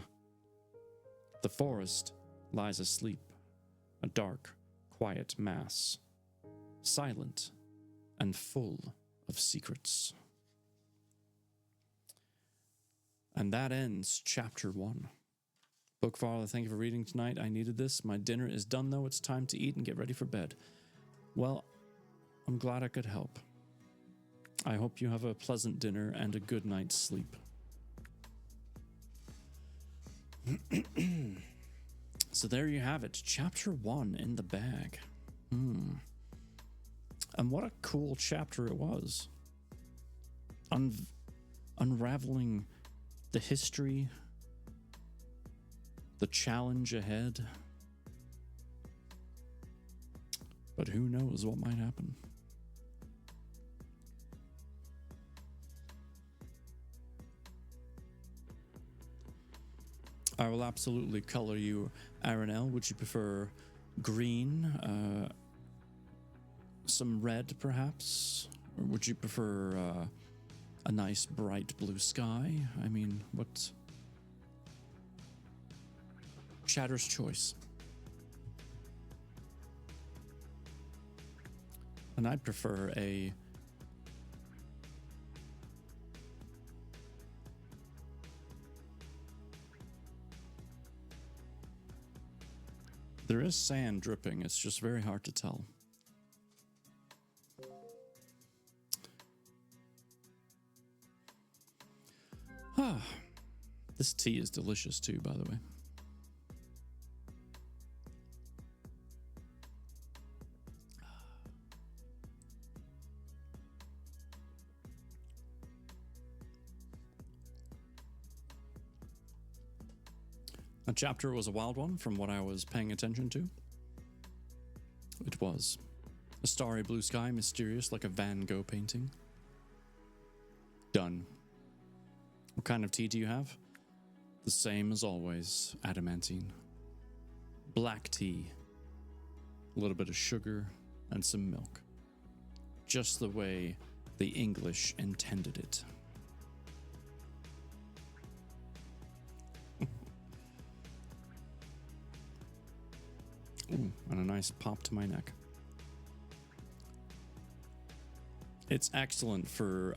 The forest lies asleep, a dark, quiet mass, silent and full of secrets. And that ends chapter 1. Book Father, thank you for reading tonight. I needed this. My dinner is done, though. It's time to eat and get ready for bed. Well, I'm glad I could help. I hope you have a pleasant dinner and a good night's sleep. So there you have it. Chapter 1 in the bag. And what a cool chapter it was. Unraveling the history, the challenge ahead. But who knows what might happen. I will absolutely color you Aranel. Would you prefer green? Some red, perhaps? Or would you prefer a nice bright blue sky? I mean, what? Chatter's choice. And I'd prefer a there is sand dripping, it's just very hard to tell. This tea is delicious too, by the way. A chapter was a wild one from what I was paying attention to. It was. A starry blue sky, mysterious like a Van Gogh painting. Done. What kind of tea do you have? The same as always, adamantine. Black tea. A little bit of sugar and some milk. Just the way the English intended it. Ooh, and a nice pop to my neck. It's excellent for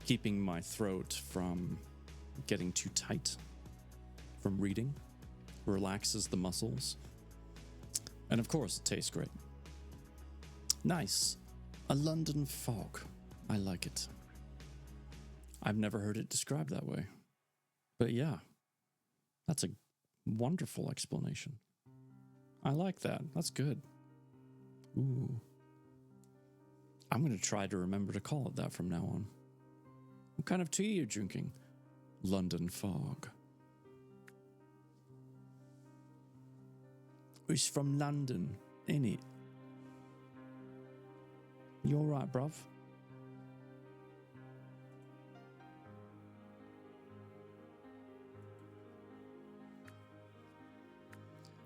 keeping my throat from getting too tight. from reading, relaxes the muscles, and of course it tastes great. Nice. A London fog. I like it. I've never heard it described that way. But yeah, that's a wonderful explanation. I like that. That's good. Ooh. I'm going to try to remember to call it that from now on. What kind of tea are you drinking? London fog. It's from London, ain't it? You alright, bruv?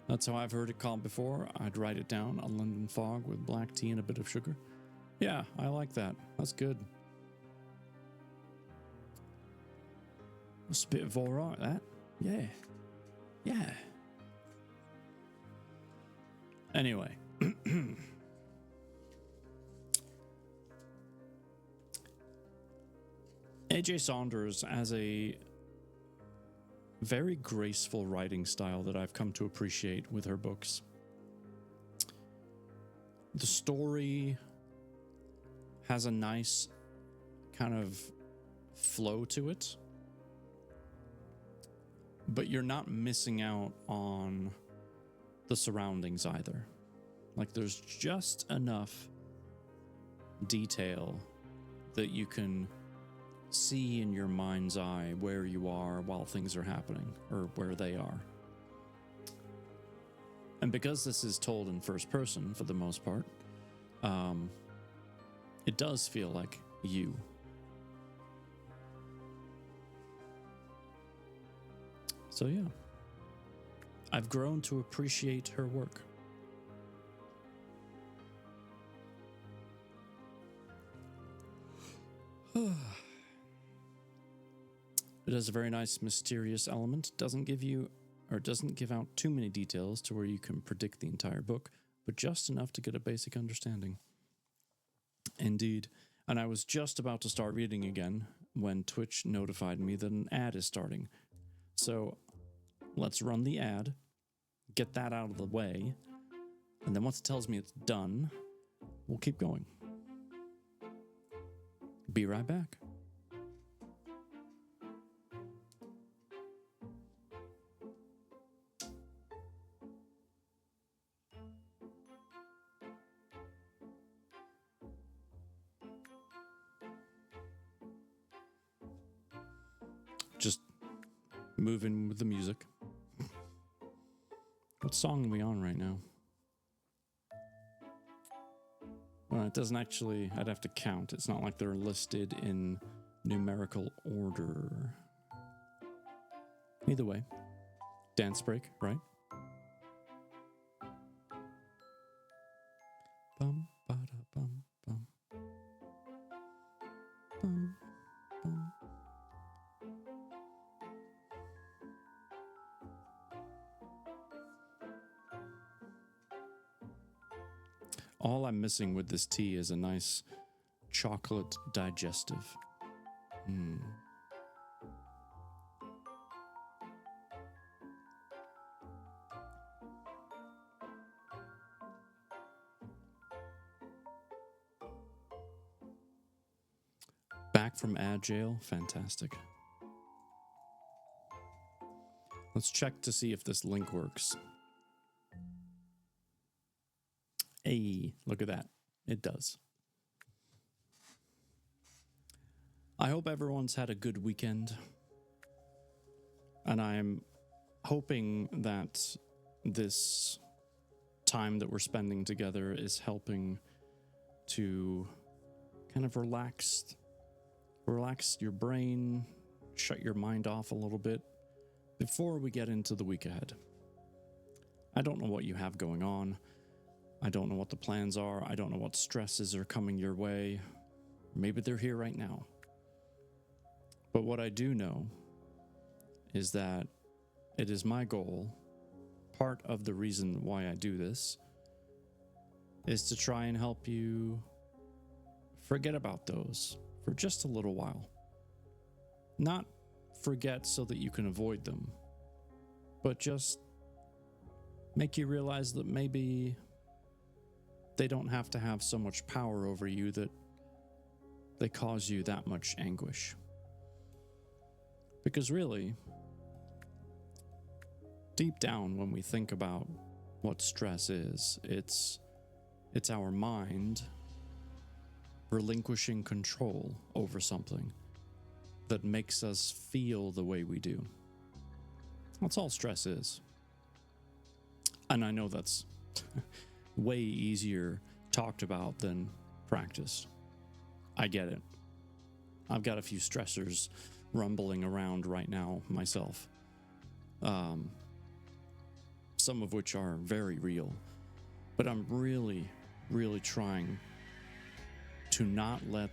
That's how I've heard it called before. I'd write it down, a London fog with black tea and a bit of sugar. Yeah, I like that. That's good. That's a bit of alright, that. Yeah. Yeah. Anyway. AJ Saunders has a very graceful writing style that I've come to appreciate with her books. The story has a nice kind of flow to it, but you're not missing out on the surroundings either. Like, there's just enough detail that you can see in your mind's eye where you are while things are happening, or where they are. And because this is told in first person for the most part, it does feel like you. So yeah, I've grown to appreciate her work. It has a very nice mysterious element. Doesn't give out too many details to where you can predict the entire book, but just enough to get a basic understanding. Indeed. And I was just about to start reading again when Twitch notified me that an ad is starting. So let's run the ad, get that out of the way, and then once it tells me it's done, we'll keep going. Be right back. Just moving with the music. What song are we on right now? Well, it doesn't actually, I'd have to count. It's not like they're listed in numerical order. Either way, dance break, right? Bum, ba, da, bum, bum. Bum, bum. All I'm missing with this tea is a nice chocolate digestive. Back from ad jail, fantastic. Let's check to see if this link works. Hey, look at that. It does. I hope everyone's had a good weekend. And I'm hoping that this time that we're spending together is helping to kind of relax your brain, shut your mind off a little bit before we get into the week ahead. I don't know what you have going on. I don't know what the plans are. I don't know what stresses are coming your way. Maybe they're here right now. But what I do know is that it is my goal, part of the reason why I do this, is to try and help you forget about those for just a little while. Not forget so that you can avoid them, but just make you realize that maybe they don't have to have so much power over you that they cause you that much anguish. Because really, deep down, when we think about what stress is, it's our mind relinquishing control over something that makes us feel the way we do. That's all stress is. And I know that's way easier talked about than practiced. I get it. I've got a few stressors rumbling around right now myself. Some of which are very real. But I'm really, really trying to not let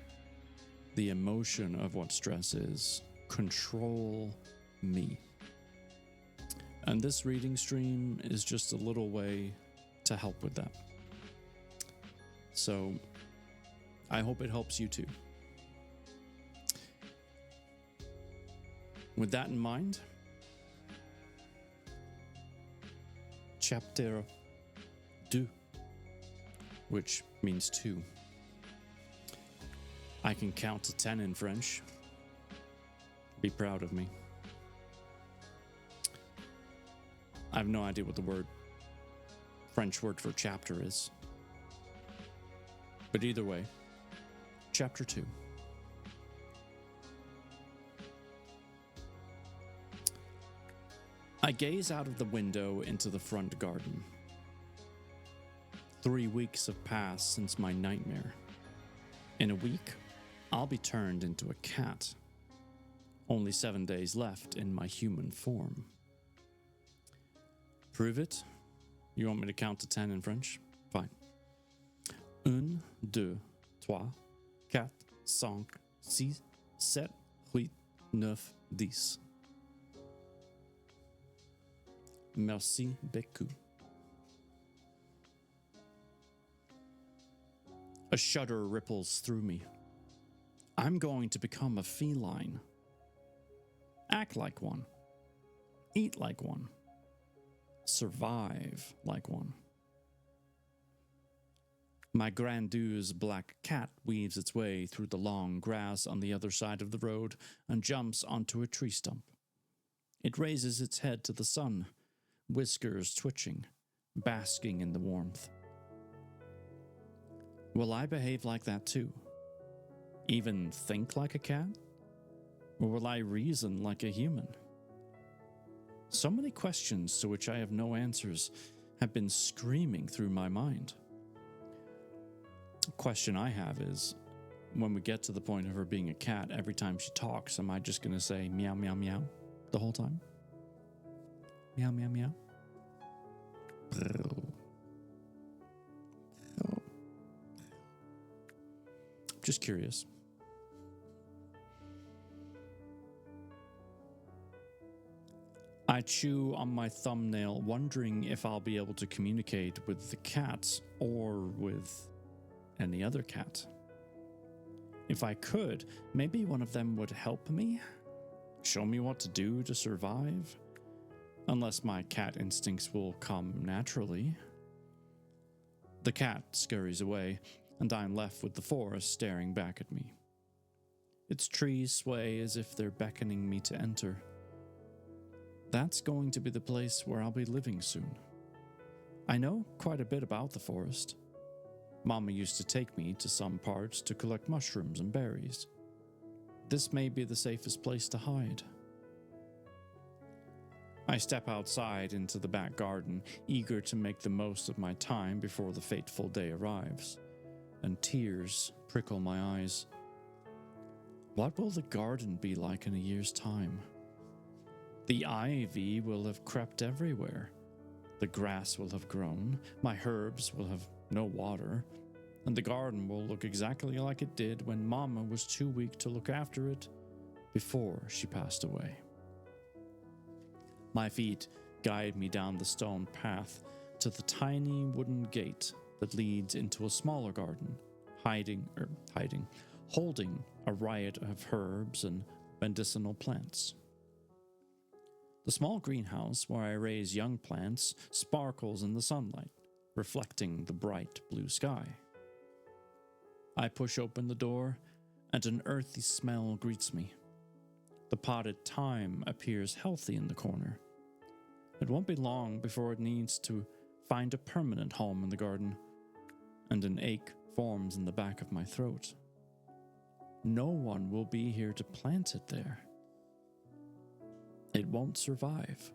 the emotion of what stress is control me. And this reading stream is just a little way to help with that. So I hope it helps you too. With that in mind, chapter 2, which means 2. I can count to 10 in French. Be proud of me. I have no idea what the French word for chapter is. But either way, chapter 2. I gaze out of the window into the front garden. 3 weeks have passed since my nightmare. In a week, I'll be turned into a cat. Only 7 days left in my human form. Prove it? You want me to count to 10 in French? Fine. 1, 2, 3, 4, 5, 6, 7, 8, 9, 10. Merci beaucoup. A shudder ripples through me. I'm going to become a feline. Act like one. Eat like one. Survive like one. My grandiose black cat weaves its way through the long grass on the other side of the road and jumps onto a tree stump. It raises its head to the sun, whiskers twitching, basking in the warmth. Will I behave like that too? Even think like a cat? Or will I reason like a human? So many questions to which I have no answers have been screaming through my mind. The question I have is, when we get to the point of her being a cat, every time she talks, am I just going to say meow, meow, meow the whole time? Meow, meow, meow. Just curious. I chew on my thumbnail, wondering if I'll be able to communicate with the cat or with any other cat. If I could, maybe one of them would help me, show me what to do to survive, unless my cat instincts will come naturally. The cat scurries away, and I'm left with the forest staring back at me. Its trees sway as if they're beckoning me to enter. That's going to be the place where I'll be living soon. I know quite a bit about the forest. Mama used to take me to some parts to collect mushrooms and berries. This may be the safest place to hide. I step outside into the back garden, eager to make the most of my time before the fateful day arrives, and tears prickle my eyes. What will the garden be like in a year's time? The ivy will have crept everywhere. The grass will have grown, my herbs will have no water, and the garden will look exactly like it did when Mama was too weak to look after it before she passed away. My feet guide me down the stone path to the tiny wooden gate that leads into a smaller garden, holding a riot of herbs and medicinal plants. The small greenhouse where I raise young plants sparkles in the sunlight, reflecting the bright blue sky. I push open the door, and an earthy smell greets me. The potted thyme appears healthy in the corner. It won't be long before it needs to find a permanent home in the garden, and an ache forms in the back of my throat. No one will be here to plant it there. It won't survive.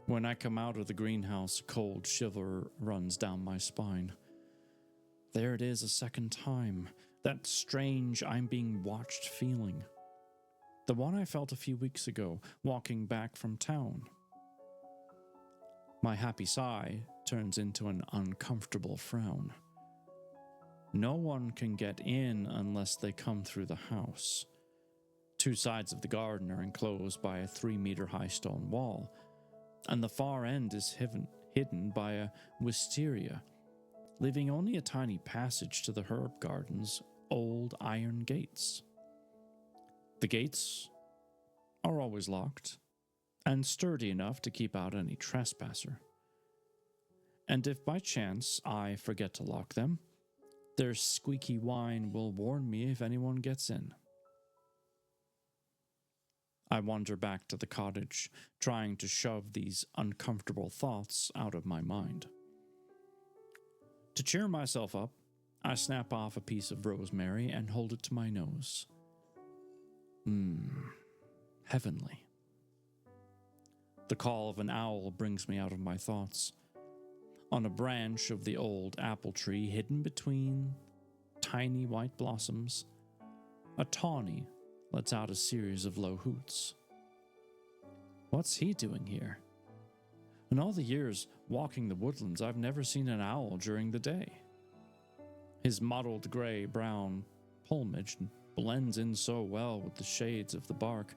When I come out of the greenhouse, a cold shiver runs down my spine. There it is a second time, that strange I'm being watched feeling. The one I felt a few weeks ago, walking back from town. My happy sigh turns into an uncomfortable frown. No one can get in unless they come through the house. Two sides of the garden are enclosed by a 3-meter-high stone wall, and the far end is hidden by a wisteria, leaving only a tiny passage to the herb garden's old iron gates. The gates are always locked, and sturdy enough to keep out any trespasser. And if by chance I forget to lock them, their squeaky whine will warn me if anyone gets in. I wander back to the cottage, trying to shove these uncomfortable thoughts out of my mind. To cheer myself up, I snap off a piece of rosemary and hold it to my nose. Heavenly. The call of an owl brings me out of my thoughts. On a branch of the old apple tree hidden between tiny white blossoms, a tawny lets out a series of low hoots. What's he doing here? In all the years walking the woodlands, I've never seen an owl during the day. His mottled gray-brown plumage blends in so well with the shades of the bark,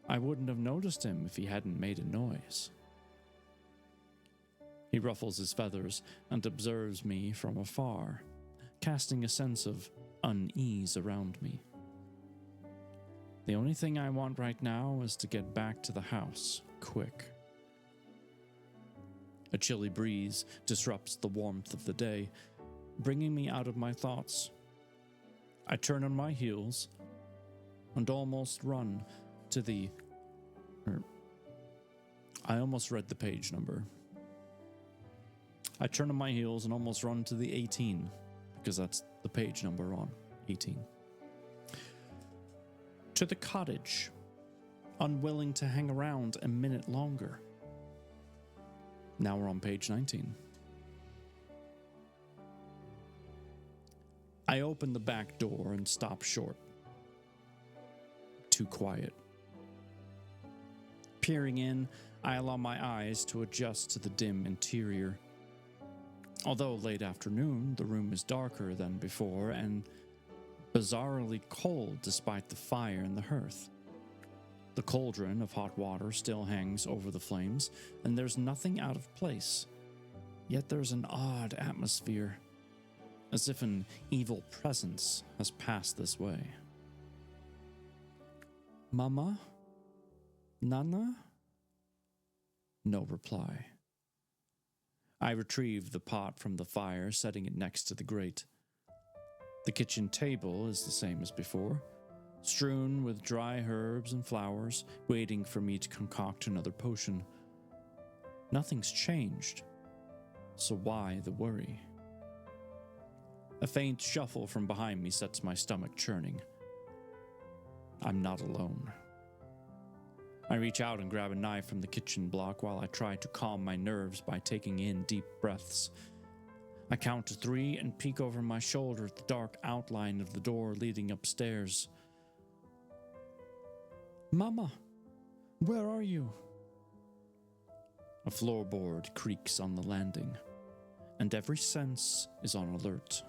I wouldn't have noticed him if he hadn't made a noise. He ruffles his feathers and observes me from afar, casting a sense of unease around me. The only thing I want right now is to get back to the house, quick. A chilly breeze disrupts the warmth of the day, bringing me out of my thoughts. I turn on my heels and almost run to the... I almost read the page number. I turn on my heels and almost run to the 18, because that's the page number on 18. To the cottage, unwilling to hang around a minute longer. Now we're on page 19. I open the back door and stop short. Too quiet. Peering in, I allow my eyes to adjust to the dim interior. Although late afternoon, the room is darker than before and bizarrely cold despite the fire in the hearth. The cauldron of hot water still hangs over the flames, and there's nothing out of place. Yet there's an odd atmosphere, as if an evil presence has passed this way. Mama? Nana? No reply. I retrieve the pot from the fire, setting it next to the grate. The kitchen table is the same as before, strewn with dry herbs and flowers, waiting for me to concoct another potion. Nothing's changed, so why the worry? A faint shuffle from behind me sets my stomach churning. I'm not alone. I reach out and grab a knife from the kitchen block while I try to calm my nerves by taking in deep breaths. I count to 3 and peek over my shoulder at the dark outline of the door leading upstairs. Mama, where are you? A floorboard creaks on the landing, and every sense is on alert.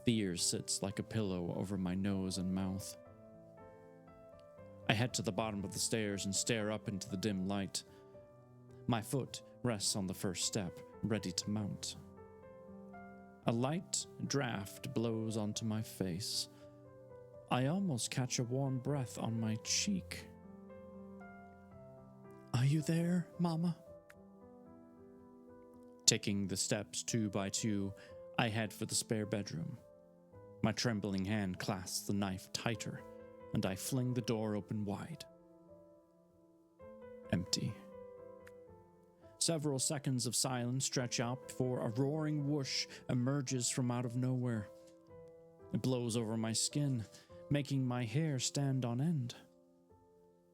Fear sits like a pillow over my nose and mouth. I head to the bottom of the stairs and stare up into the dim light. My foot rests on the first step, ready to mount. A light draft blows onto my face. I almost catch a warm breath on my cheek. Are you there, Mama? Taking the steps 2 by 2, I head for the spare bedroom. My trembling hand clasps the knife tighter, and I fling the door open wide. Empty. Several seconds of silence stretch out before a roaring whoosh emerges from out of nowhere. It blows over my skin, making my hair stand on end.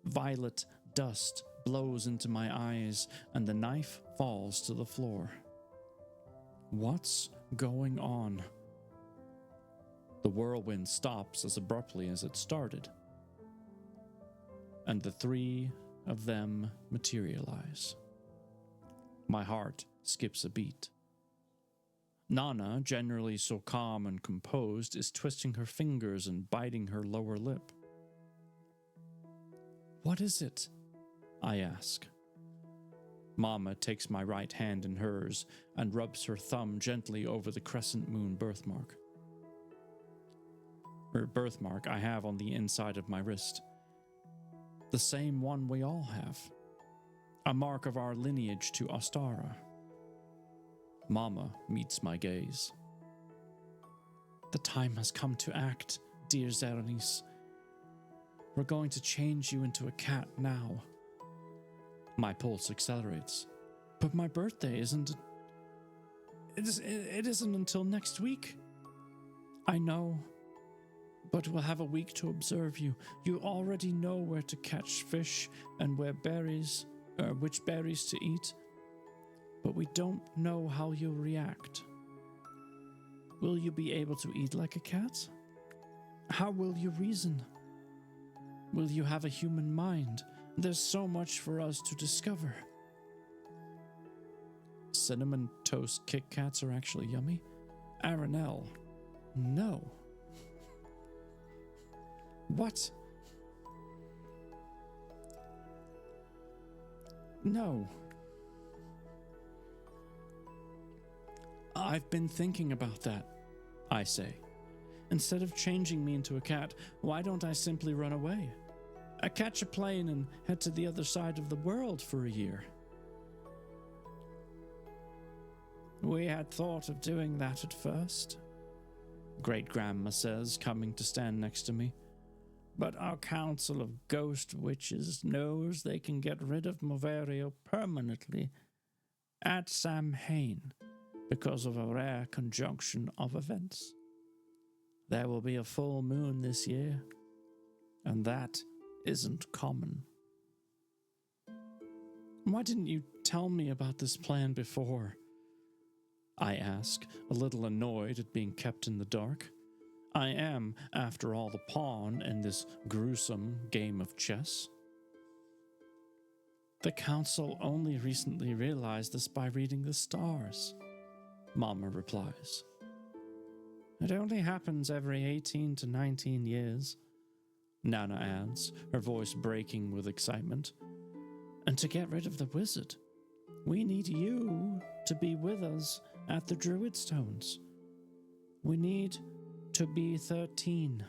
Violet dust blows into my eyes, and the knife falls to the floor. What's going on? The whirlwind stops as abruptly as it started, and the 3 of them materialize. My heart skips a beat. Nana, generally so calm and composed, is twisting her fingers and biting her lower lip. What is it? I ask. Mama takes my right hand in hers and rubs her thumb gently over the crescent moon birthmark. Birthmark I have on the inside of my wrist. The same one we all have. A mark of our lineage to Ostara. Mama meets my gaze. The time has come to act, dear Xerenyse. We're going to change you into a cat now. My pulse accelerates. But my birthday isn't... It isn't until next week. I know. But we'll have a week to observe you. You already know where to catch fish and which berries to eat. But we don't know how you'll react. Will you be able to eat like a cat? How will you reason? Will you have a human mind? There's so much for us to discover. Cinnamon toast Kit Kats are actually yummy? Aranel, no. What? No. I've been thinking about that, I say. Instead of changing me into a cat, why don't I simply run away? I catch a plane and head to the other side of the world for a year. We had thought of doing that at first, Great-Grandma says, coming to stand next to me. But our council of ghost witches knows they can get rid of Moverio permanently at Samhain because of a rare conjunction of events. There will be a full moon this year, and that isn't common. Why didn't you tell me about this plan before? I ask, a little annoyed at being kept in the dark. I am, after all, the pawn in this gruesome game of chess. The council only recently realized this by reading the stars, Mama replies. It only happens every 18 to 19 years, Nana adds, her voice breaking with excitement. And to get rid of the wizard, we need you to be with us at the Druid Stones. We need to be 13.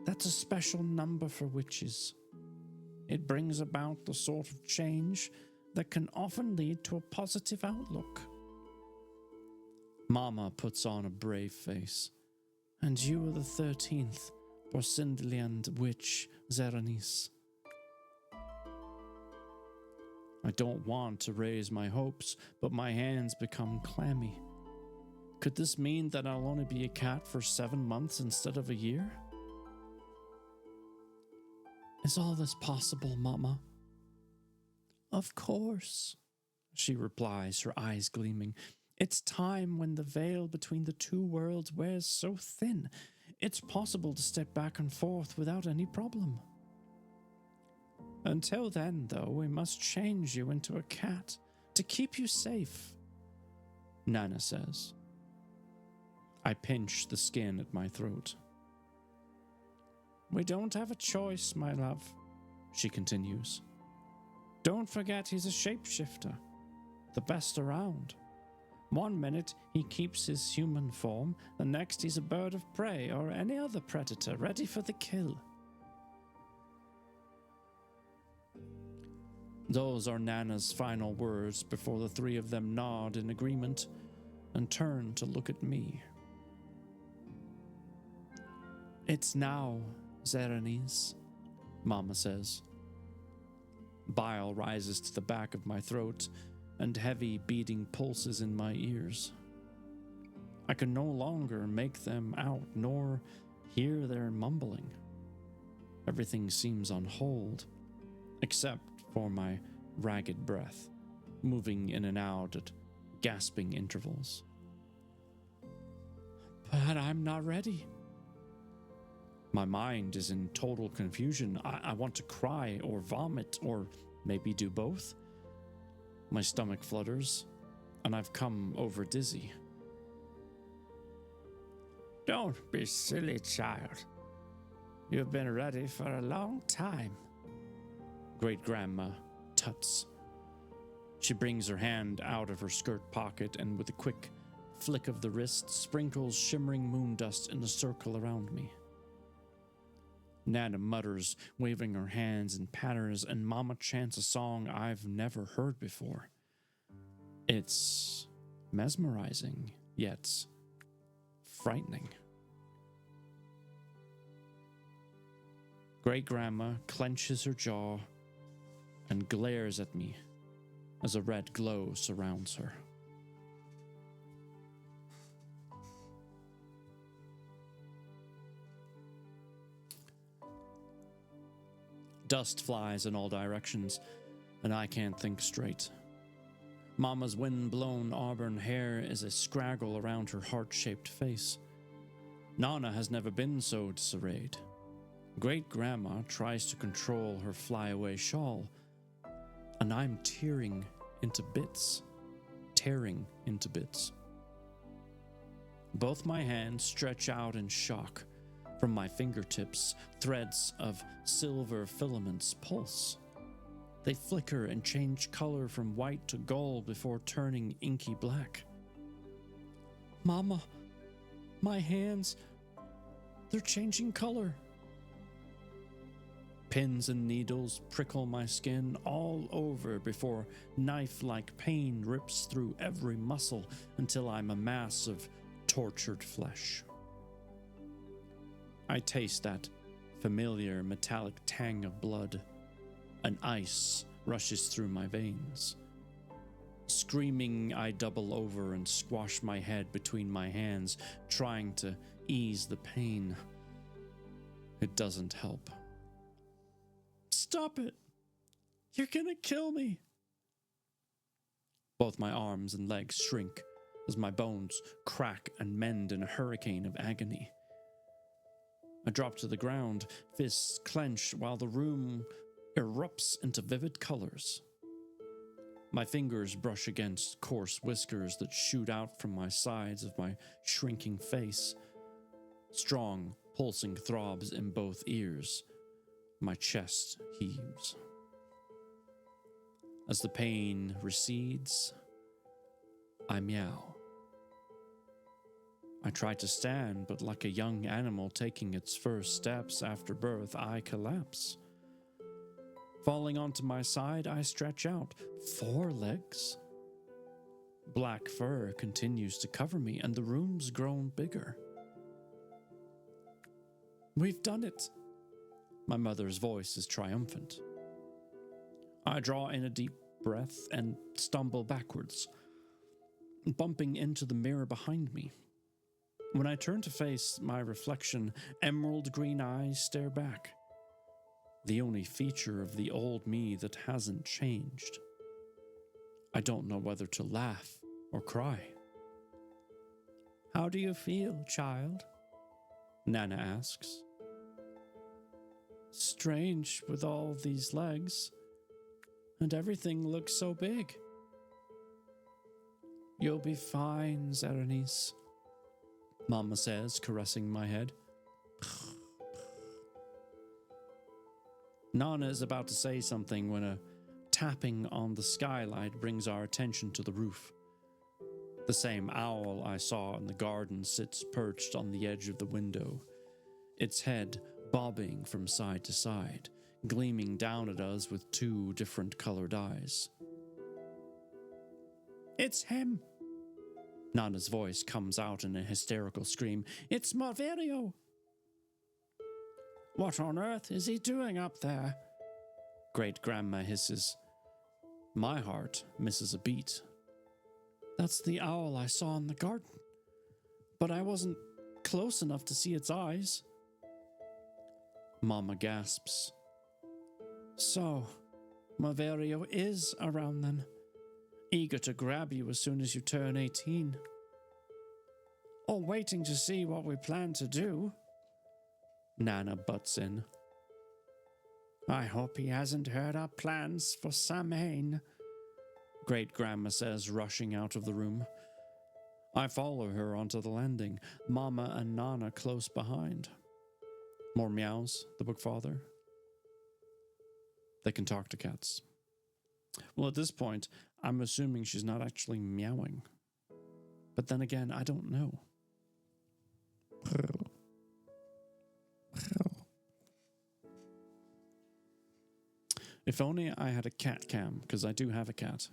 That's a special number for witches. It brings about the sort of change that can often lead to a positive outlook. Mama puts on a brave face. And you are the 13th Borsindlian witch, Xerenyse. I don't want to raise my hopes, but my hands become clammy. Could this mean that I'll only be a cat for 7 months instead of a year? Is all this possible, Mama? Of course, she replies, her eyes gleaming. It's time when the veil between the two worlds wears so thin, it's possible to step back and forth without any problem. Until then, though, we must change you into a cat to keep you safe, Nana says. I pinch the skin at my throat. We don't have a choice, my love, she continues. Don't forget he's a shapeshifter, the best around. 1 minute he keeps his human form, the next he's a bird of prey or any other predator ready for the kill. Those are Nana's final words before the three of them nod in agreement and turn to look at me. It's now, Xerenyse, Mama says. Bile rises to the back of my throat and heavy beating pulses in my ears. I can no longer make them out nor hear their mumbling. Everything seems on hold, except for my ragged breath, moving in and out at gasping intervals. But I'm not ready. My mind is in total confusion. I want to cry or vomit or maybe do both. My stomach flutters, and I've come over dizzy. Don't be silly, child. You've been ready for a long time. Great-grandma tuts. She brings her hand out of her skirt pocket and with a quick flick of the wrist sprinkles shimmering moon dust in a circle around me. Nana mutters, waving her hands in patterns, and Mama chants a song I've never heard before. It's mesmerizing, yet frightening. Great-grandma clenches her jaw and glares at me as a red glow surrounds her. Dust flies in all directions, and I can't think straight. Mama's wind-blown auburn hair is a scraggle around her heart-shaped face. Nana has never been so disarrayed. Great-grandma tries to control her flyaway shawl, and I'm tearing into bits. Both my hands stretch out in shock. From my fingertips, threads of silver filaments pulse. They flicker and change color from white to gold before turning inky black. Mama, my hands, they're changing color. Pins and needles prickle my skin all over before knife-like pain rips through every muscle until I'm a mass of tortured flesh. I taste that familiar metallic tang of blood. An ice rushes through my veins. Screaming, I double over and squash my head between my hands, trying to ease the pain. It doesn't help. Stop it! You're gonna kill me! Both my arms and legs shrink as my bones crack and mend in a hurricane of agony. I drop to the ground, fists clenched while the room erupts into vivid colors. My fingers brush against coarse whiskers that shoot out from my sides of my shrinking face. Strong, pulsing throbs in both ears. My chest heaves. As the pain recedes, I meow. I try to stand, but like a young animal taking its first steps after birth, I collapse. Falling onto my side, I stretch out 4 legs. Black fur continues to cover me, and the room's grown bigger. We've done it. My mother's voice is triumphant. I draw in a deep breath and stumble backwards, bumping into the mirror behind me. When I turn to face my reflection, emerald green eyes stare back. The only feature of the old me that hasn't changed. I don't know whether to laugh or cry. How do you feel, child? Nana asks. Strange with all these legs, and everything looks so big. You'll be fine, Xerenyse, Mama says, caressing my head. Nana is about to say something when a tapping on the skylight brings our attention to the roof. The same owl I saw in the garden sits perched on the edge of the window, its head bobbing from side to side, gleaming down at us with two different colored eyes. "It's him!" Nana's voice comes out in a hysterical scream. "It's Marverio!" "What on earth is he doing up there?" Great-grandma hisses. My heart misses a beat. "That's the owl I saw in the garden, but I wasn't close enough to see its eyes." Mama gasps. "So, Marverio is around then, eager to grab you as soon as you turn 18. Or waiting to see what we plan to do." Nana butts in. "I hope he hasn't heard our plans for Samhain," Great-grandma says, rushing out of the room. I follow her onto the landing, Mama and Nana close behind. "More meows," the bookfather. They can talk to cats. Well, at this point, I'm assuming she's not actually meowing. But then again, I don't know. If only I had a cat cam, because I do have a cat.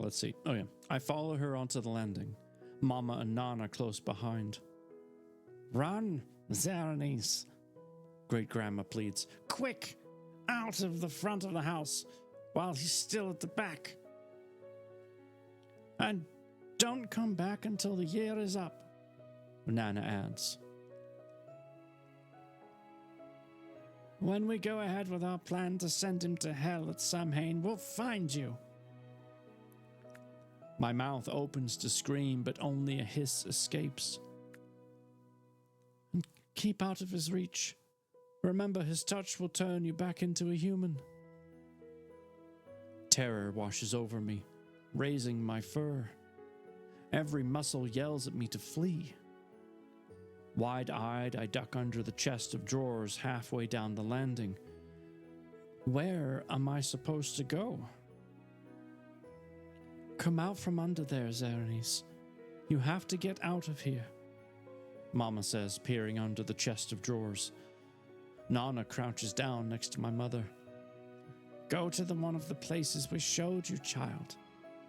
Let's see. Oh yeah. I follow her onto the landing. Mama and Nana close behind. "Run, Xerenyse," Great-grandma pleads. "Quick, out of the front of the house, while he's still at the back. And don't come back until the year is up," Nana adds. "When we go ahead with our plan to send him to hell at Samhain, we'll find you." My mouth opens to scream, but only a hiss escapes. "And keep out of his reach. Remember, his touch will turn you back into a human." Terror washes over me, raising my fur. Every muscle yells at me to flee. Wide-eyed, I duck under the chest of drawers halfway down the landing. Where am I supposed to go? "Come out from under there, Xerenyse. You have to get out of here," Mama says, peering under the chest of drawers. Nana crouches down next to my mother. "Go to one of the places we showed you, child.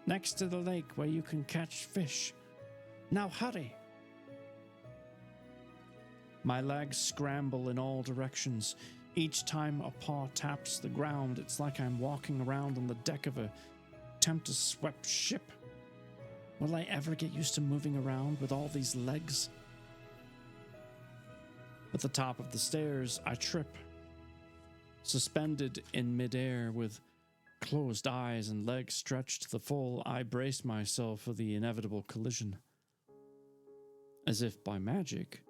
Next to the lake where you can catch fish. Now hurry." My legs scramble in all directions. Each time a paw taps the ground, it's like I'm walking around on the deck of a tempest-swept ship. Will I ever get used to moving around with all these legs? At the top of the stairs, I trip. Suspended in midair with closed eyes and legs stretched to the full, I brace myself for the inevitable collision. As if by magic,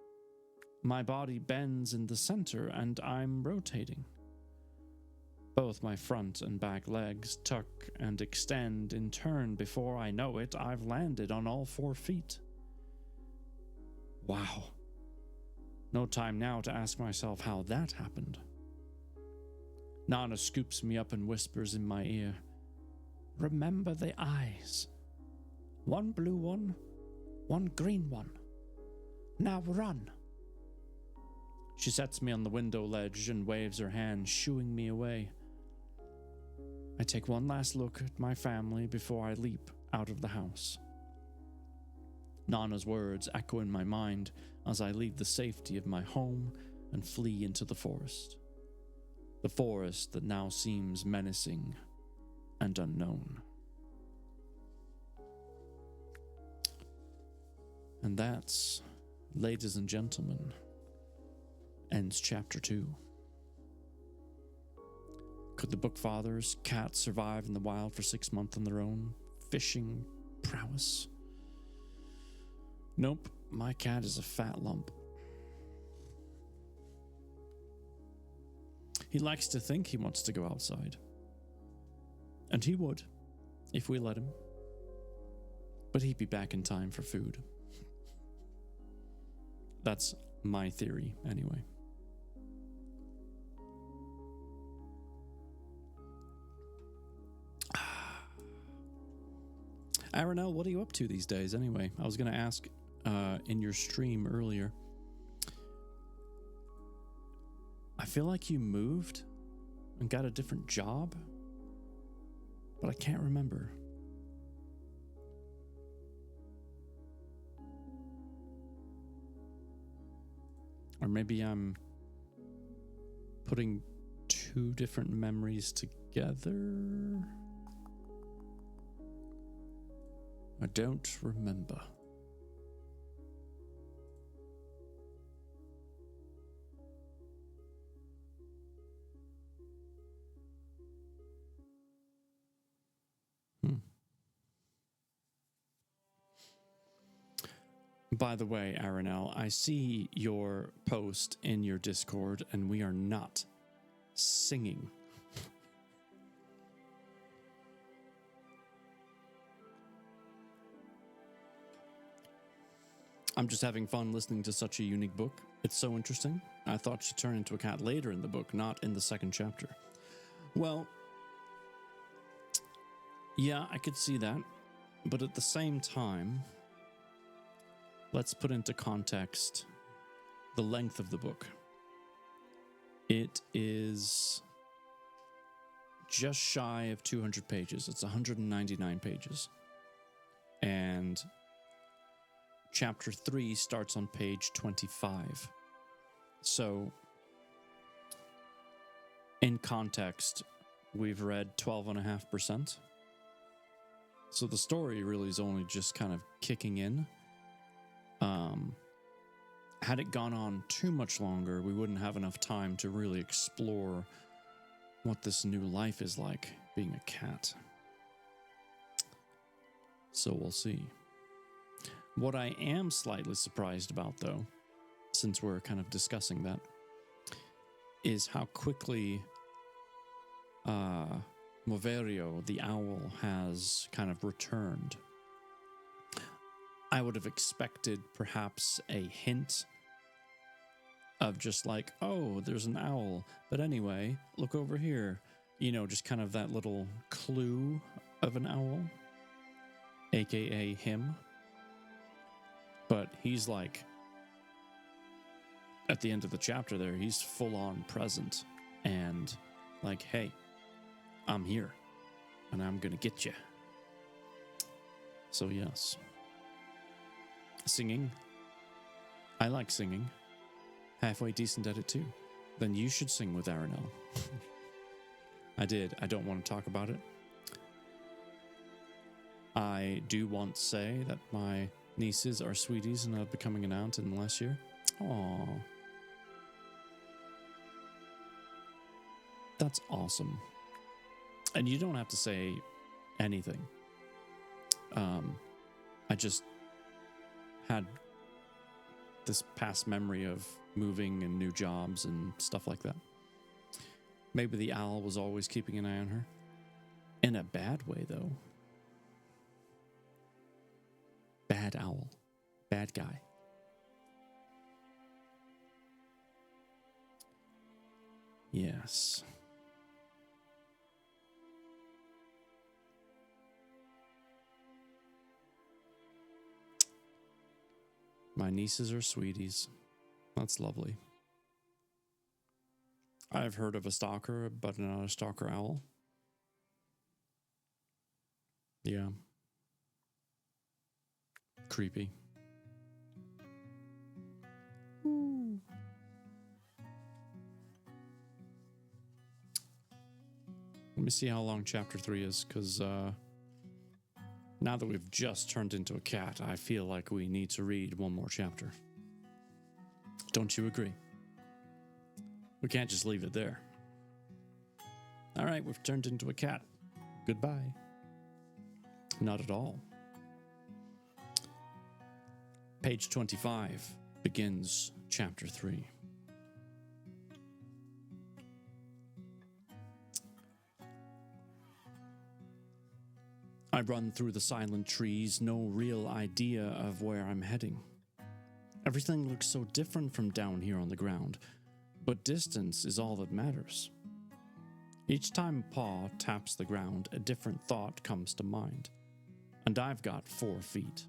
my body bends in the center and I'm rotating. Both my front and back legs tuck and extend in turn. Before I know it, I've landed on all 4 feet. Wow. No time now to ask myself how that happened. Nana scoops me up and whispers in my ear, "Remember the eyes. 1 blue one, 1 green one. Now run." She sets me on the window ledge and waves her hand, shooing me away. I take one last look at my family before I leap out of the house. Nana's words echo in my mind as I leave the safety of my home and flee into the forest. The forest that now seems menacing and unknown. And that's, ladies and gentlemen, ends chapter 2. Could the bookfather's cat survive in the wild for 6 months on their own fishing prowess? Nope, my cat is a fat lump. He likes to think he wants to go outside. And he would, if we let him. But he'd be back in time for food. That's my theory, anyway. Aranel, what are you up to these days anyway? I was going to ask in your stream earlier. I feel like you moved and got a different job, but I can't remember. Or maybe I'm putting two different memories together. I don't remember. By the way, Aranel, I see your post in your Discord, and we are not singing. I'm just having fun listening to such a unique book. It's so interesting. I thought she'd turn into a cat later in the book, not in the second chapter. Well, yeah, I could see that. But at the same time, let's put into context the length of the book. It is just shy of 200 pages. It's 199 pages. And chapter 3 starts on page 25. So, in context, we've read 12.5%. So the story really is only just kind of kicking in. Had it gone on too much longer, we wouldn't have enough time to really explore what this new life is like being a cat. So we'll see. What I am slightly surprised about, though, since we're kind of discussing that, is how quickly Moverio, the owl, has kind of returned. I would have expected perhaps a hint of just like, oh, there's an owl. But anyway, look over here. You know, just kind of that little clue of an owl, aka him. But he's like, at the end of the chapter there, he's full on present and like, hey, I'm here and I'm gonna get you. So yes. Singing. I like singing. Halfway decent at it too. Then you should sing with Aranel. I did. I don't want to talk about it. I do want to say that my nieces are sweeties and are becoming an aunt in the last year. Aww. That's awesome. And you don't have to say anything. I just had this past memory of moving and new jobs and stuff like that. Maybe the owl was always keeping an eye on her. In a bad way, though. Bad owl. Bad guy. Yes. My nieces are sweeties. That's lovely. I've heard of a stalker, but not a stalker owl. Yeah. Creepy. Ooh. Let me see how long chapter 3 is, because now that we've just turned into a cat, I feel like we need to read one more chapter. Don't you agree? We can't just leave it there. All right, we've turned into a cat. Goodbye. Not at all. Page 25 begins chapter 3. I run through the silent trees, no real idea of where I'm heading. Everything looks so different from down here on the ground, but distance is all that matters. Each time a paw taps the ground, a different thought comes to mind. And I've got 4 feet.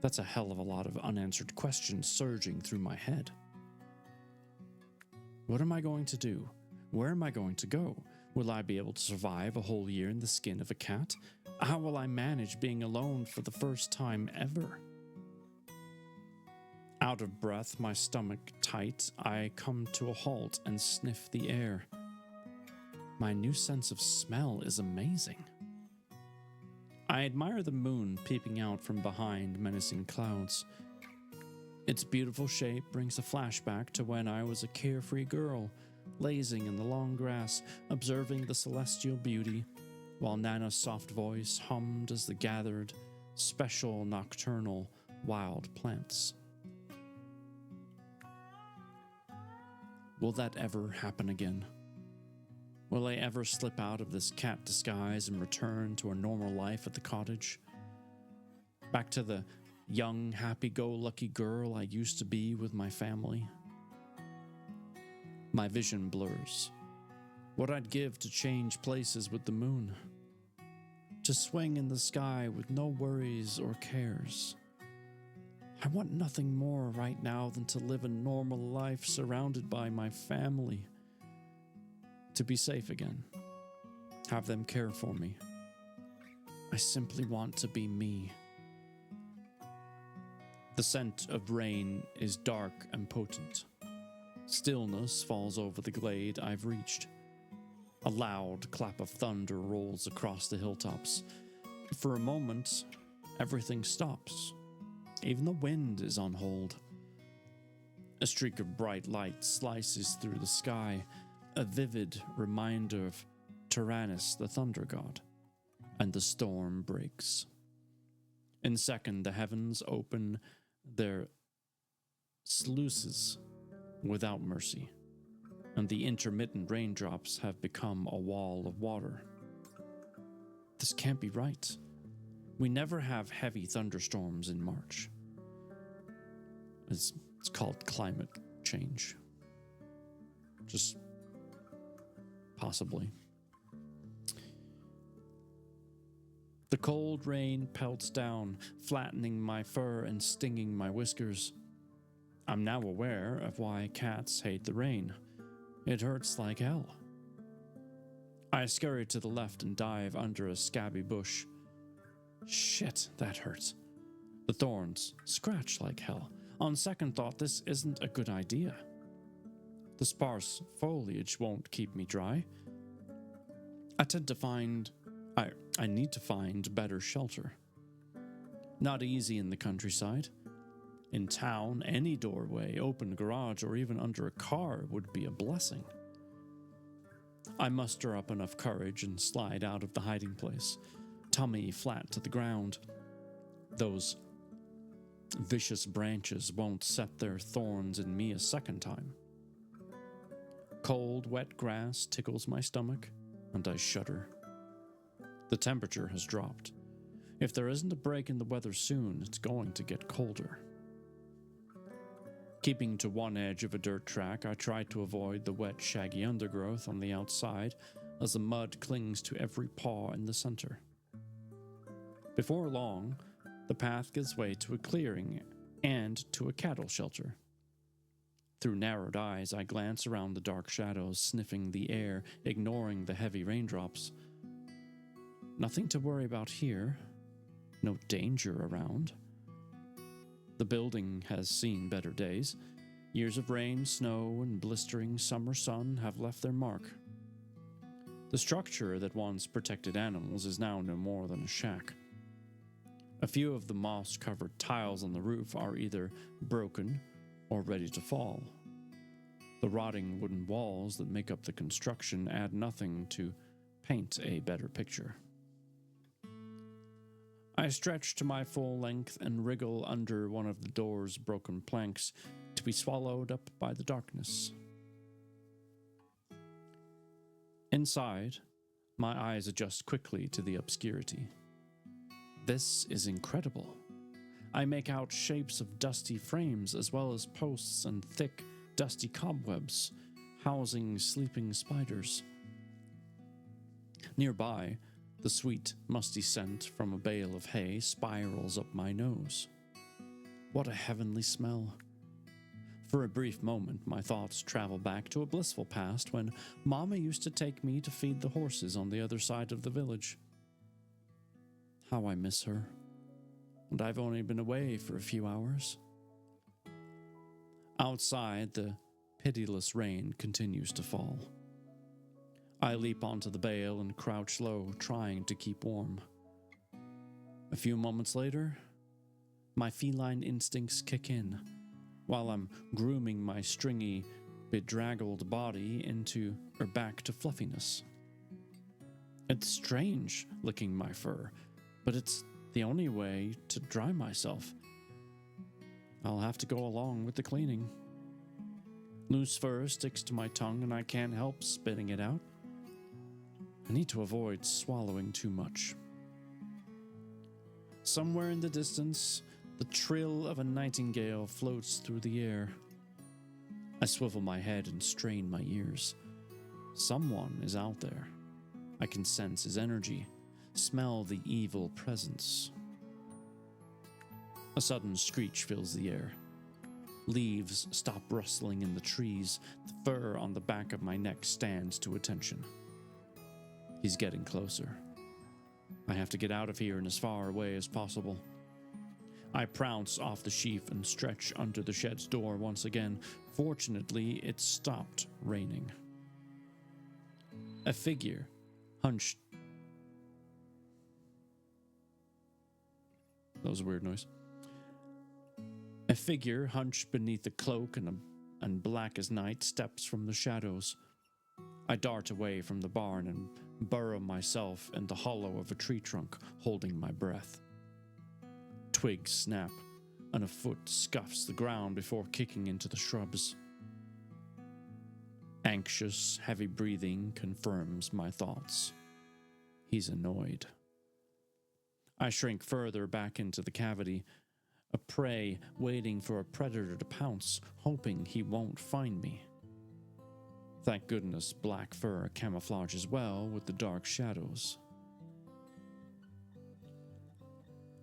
That's a hell of a lot of unanswered questions surging through my head. What am I going to do? Where am I going to go? Will I be able to survive a whole year in the skin of a cat? How will I manage being alone for the first time ever? Out of breath, my stomach tight, I come to a halt and sniff the air. My new sense of smell is amazing. I admire the moon peeping out from behind menacing clouds. Its beautiful shape brings a flashback to when I was a carefree girl, lazing in the long grass, observing the celestial beauty, while Nana's soft voice hummed as the gathered, special nocturnal wild plants. Will that ever happen again? Will I ever slip out of this cat disguise and return to a normal life at the cottage? Back to the young, happy-go-lucky girl I used to be with my family? My vision blurs. What I'd give to change places with the moon. To swing in the sky with no worries or cares. I want nothing more right now than to live a normal life surrounded by my family. To be safe again. Have them care for me. I simply want to be me. The scent of rain is dark and potent. Stillness falls over the glade I've reached. A loud clap of thunder rolls across the hilltops. For a moment, everything stops. Even the wind is on hold. A streak of bright light slices through the sky, a vivid reminder of Xerenyse the thunder god, and the storm breaks. In a second, the heavens open their sluices without mercy, and the intermittent raindrops have become a wall of water. This can't be right. We never have heavy thunderstorms in March. It's called climate change. Just possibly. The cold rain pelts down, flattening my fur and stinging my whiskers. I'm now aware of why cats hate the rain. It hurts like hell. I scurry to the left and dive under a scabby bush. Shit, that hurts. The thorns scratch like hell. On second thought, this isn't a good idea. The sparse foliage won't keep me dry. I need to find better shelter. Not easy in the countryside. In town, any doorway, open garage, or even under a car would be a blessing. I muster up enough courage and slide out of the hiding place, tummy flat to the ground. Those vicious branches won't set their thorns in me a second time. Cold, wet grass tickles my stomach, and I shudder. The temperature has dropped. If there isn't a break in the weather soon, it's going to get colder. Keeping to one edge of a dirt track, I try to avoid the wet, shaggy undergrowth on the outside as the mud clings to every paw in the center. Before long, the path gives way to a clearing and to a cattle shelter. Through narrowed eyes, I glance around the dark shadows, sniffing the air, ignoring the heavy raindrops. Nothing to worry about here. No danger around. The building has seen better days. Years of rain, snow, and blistering summer sun have left their mark. The structure that once protected animals is now no more than a shack. A few of the moss-covered tiles on the roof are either broken or ready to fall. The rotting wooden walls that make up the construction add nothing to paint a better picture. I stretch to my full length and wriggle under one of the door's broken planks to be swallowed up by the darkness. Inside, my eyes adjust quickly to the obscurity. This is incredible. I make out shapes of dusty frames as well as posts and thick, dusty cobwebs housing sleeping spiders. Nearby, The sweet, musty scent from a bale of hay spirals up my nose. What a heavenly smell. For a brief moment, my thoughts travel back to a blissful past when Mama used to take me to feed the horses on the other side of the village. How I miss her. And I've only been away for a few hours. Outside, the pitiless rain continues to fall. I leap onto the bale and crouch low, trying to keep warm. A few moments later, my feline instincts kick in, while I'm grooming my stringy, bedraggled body back to fluffiness. It's strange licking my fur, but it's the only way to dry myself. I'll have to go along with the cleaning. Loose fur sticks to my tongue and I can't help spitting it out. I need to avoid swallowing too much. Somewhere in the distance, the trill of a nightingale floats through the air. I swivel my head and strain my ears. Someone is out there. I can sense his energy, smell the evil presence. A sudden screech fills the air. Leaves stop rustling in the trees. The fur on the back of my neck stands to attention. He's getting closer. I have to get out of here and as far away as possible. I prounce off the sheaf and stretch under the shed's door once again. Fortunately, it stopped raining. A figure hunched. That was a weird noise. A figure hunched beneath a cloak and black as night steps from the shadows. I dart away from the barn and burrow myself in the hollow of a tree trunk, holding my breath. Twigs snap, and a foot scuffs the ground before kicking into the shrubs. Anxious, heavy breathing confirms my thoughts. He's annoyed. I shrink further back into the cavity, a prey waiting for a predator to pounce, hoping he won't find me. Thank goodness black fur camouflages well with the dark shadows.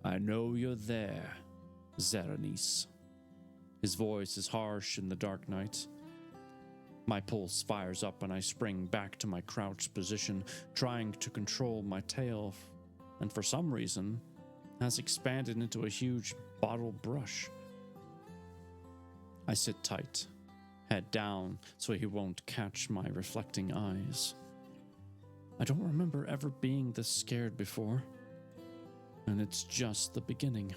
I know you're there, Xerenyse. His voice is harsh in the dark night. My pulse fires up and I spring back to my crouched position, trying to control my tail, and for some reason has expanded into a huge bottle brush. I sit tight, head down so he won't catch my reflecting eyes. I don't remember ever being this scared before, and it's just the beginning.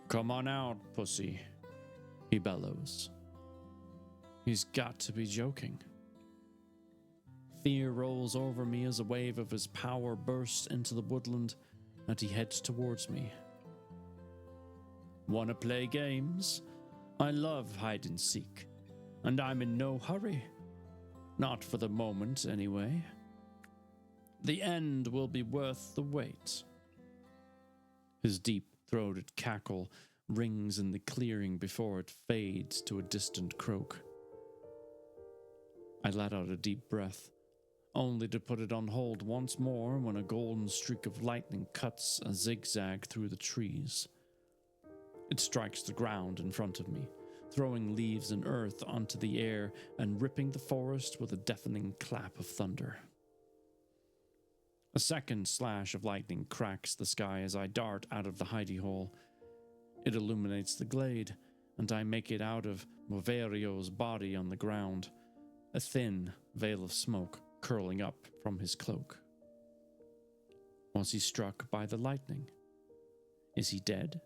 Come on out, pussy, he bellows. He's got to be joking. Fear rolls over me as a wave of his power bursts into the woodland, and he heads towards me. Wanna play games? I love hide and seek, and I'm in no hurry. Not for the moment, anyway. The end will be worth the wait. His deep-throated cackle rings in the clearing before it fades to a distant croak. I let out a deep breath, only to put it on hold once more when a golden streak of lightning cuts a zigzag through the trees. It strikes the ground in front of me, throwing leaves and earth onto the air and ripping the forest with a deafening clap of thunder. A second slash of lightning cracks the sky as I dart out of the hidey hole. It illuminates the glade, and I make it out of Moverio's body on the ground, a thin veil of smoke curling up from his cloak. Was he struck by the lightning? Is he dead?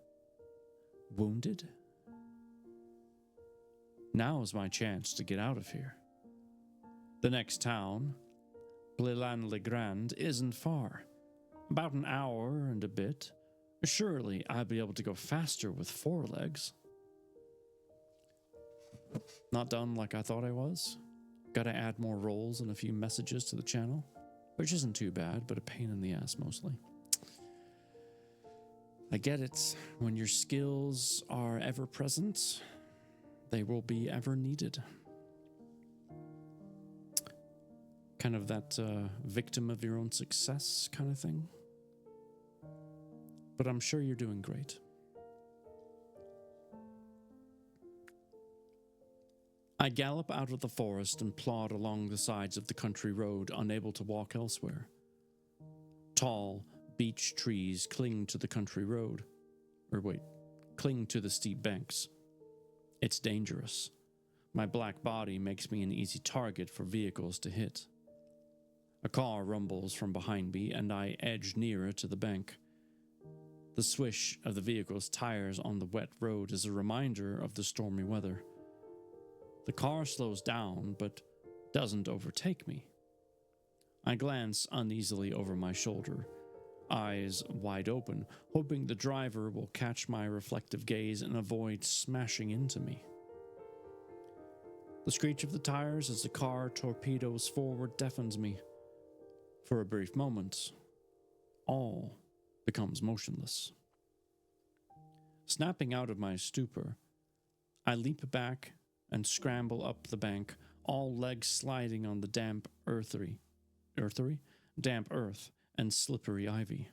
Wounded? Now's my chance to get out of here. The next town, Blilan-le-Grand, isn't far. About an hour and a bit. Surely I'll be able to go faster with 4 legs. Not done like I thought I was. Gotta add more roles and a few messages to the channel, which isn't too bad, but a pain in the ass mostly. I get it. When your skills are ever present, they will be ever needed. Kind of that victim of your own success kind of thing. But I'm sure you're doing great. I gallop out of the forest and plod along the sides of the country road, unable to walk elsewhere. Tall beech trees cling to the country road. Cling to the steep banks. It's dangerous. My black body makes me an easy target for vehicles to hit. A car rumbles from behind me, and I edge nearer to the bank. The swish of the vehicle's tires on the wet road is a reminder of the stormy weather. The car slows down, but doesn't overtake me. I glance uneasily over my shoulder, eyes wide open, hoping the driver will catch my reflective gaze and avoid smashing into me. The screech of the tires as the car torpedoes forward deafens me. For a brief moment, all becomes motionless. Snapping out of my stupor, I leap back and scramble up the bank, all legs sliding on the damp earth and slippery ivy.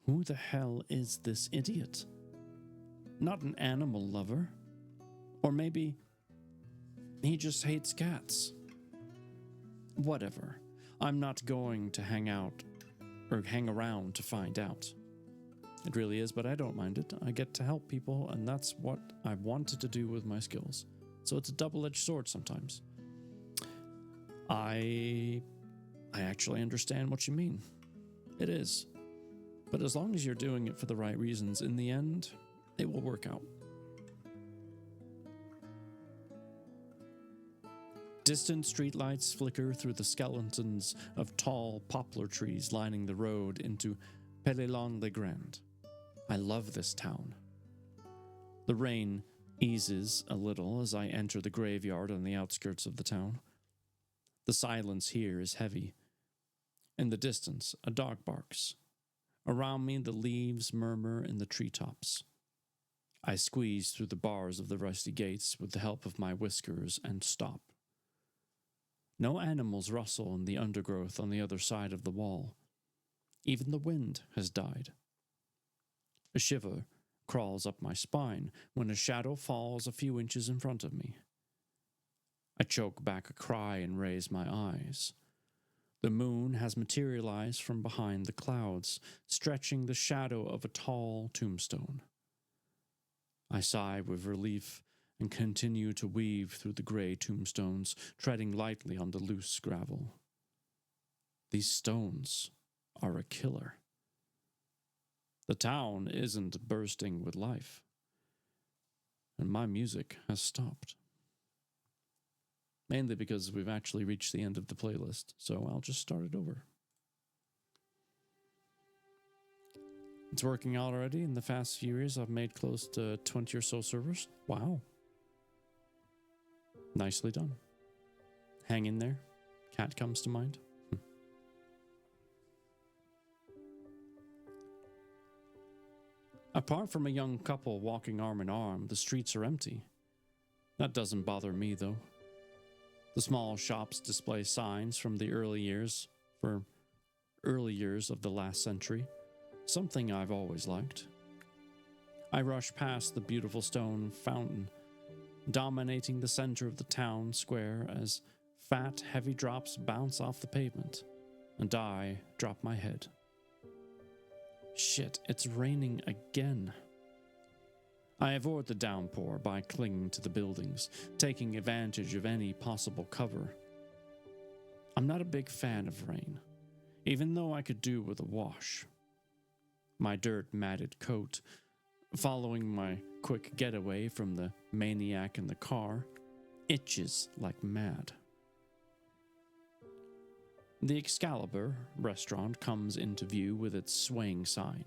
Who the hell is this idiot? Not an animal lover. Or maybe he just hates cats. Whatever. I'm not going to hang around to find out. It really is, but I don't mind it. I get to help people, and that's what I wanted to do with my skills. So it's a double-edged sword sometimes. I actually understand what you mean. It is. But as long as you're doing it for the right reasons, in the end, it will work out. Distant streetlights flicker through the skeletons of tall poplar trees lining the road into Pelelon-le-Grand. I love this town. The rain eases a little as I enter the graveyard on the outskirts of the town. The silence here is heavy. In the distance, a dog barks. Around me, the leaves murmur in the treetops. I squeeze through the bars of the rusty gates with the help of my whiskers and stop. No animals rustle in the undergrowth on the other side of the wall. Even the wind has died. A shiver crawls up my spine when a shadow falls a few inches in front of me. I choke back a cry and raise my eyes. The moon has materialized from behind the clouds, stretching the shadow of a tall tombstone. I sigh with relief and continue to weave through the gray tombstones, treading lightly on the loose gravel. These stones are a killer. The town isn't bursting with life, and my music has stopped. Mainly because we've actually reached the end of the playlist, so I'll just start it over. It's working out already. In the past few years, I've made close to 20 or so servers. Wow. Nicely done. Hang in there. Cat comes to mind. Apart from a young couple walking arm in arm, the streets are empty. That doesn't bother me, though. The small shops display signs from the early years of the last century, something I've always liked. I rush past the beautiful stone fountain, dominating the center of the town square as fat, heavy drops bounce off the pavement, and I drop my head. Shit, it's raining again. I avoid the downpour by clinging to the buildings, taking advantage of any possible cover. I'm not a big fan of rain, even though I could do with a wash. My dirt-matted coat, following my quick getaway from the maniac in the car, itches like mad. The Excalibur restaurant comes into view with its swaying sign.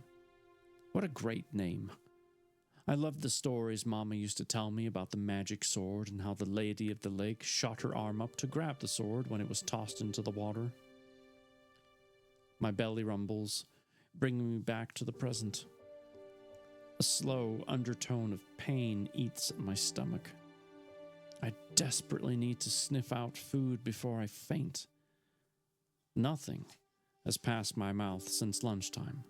What a great name. I love the stories Mama used to tell me about the magic sword and how the Lady of the Lake shot her arm up to grab the sword when it was tossed into the water. My belly rumbles, bringing me back to the present. A slow undertone of pain eats at my stomach. I desperately need to sniff out food before I faint. Nothing has passed my mouth since lunchtime,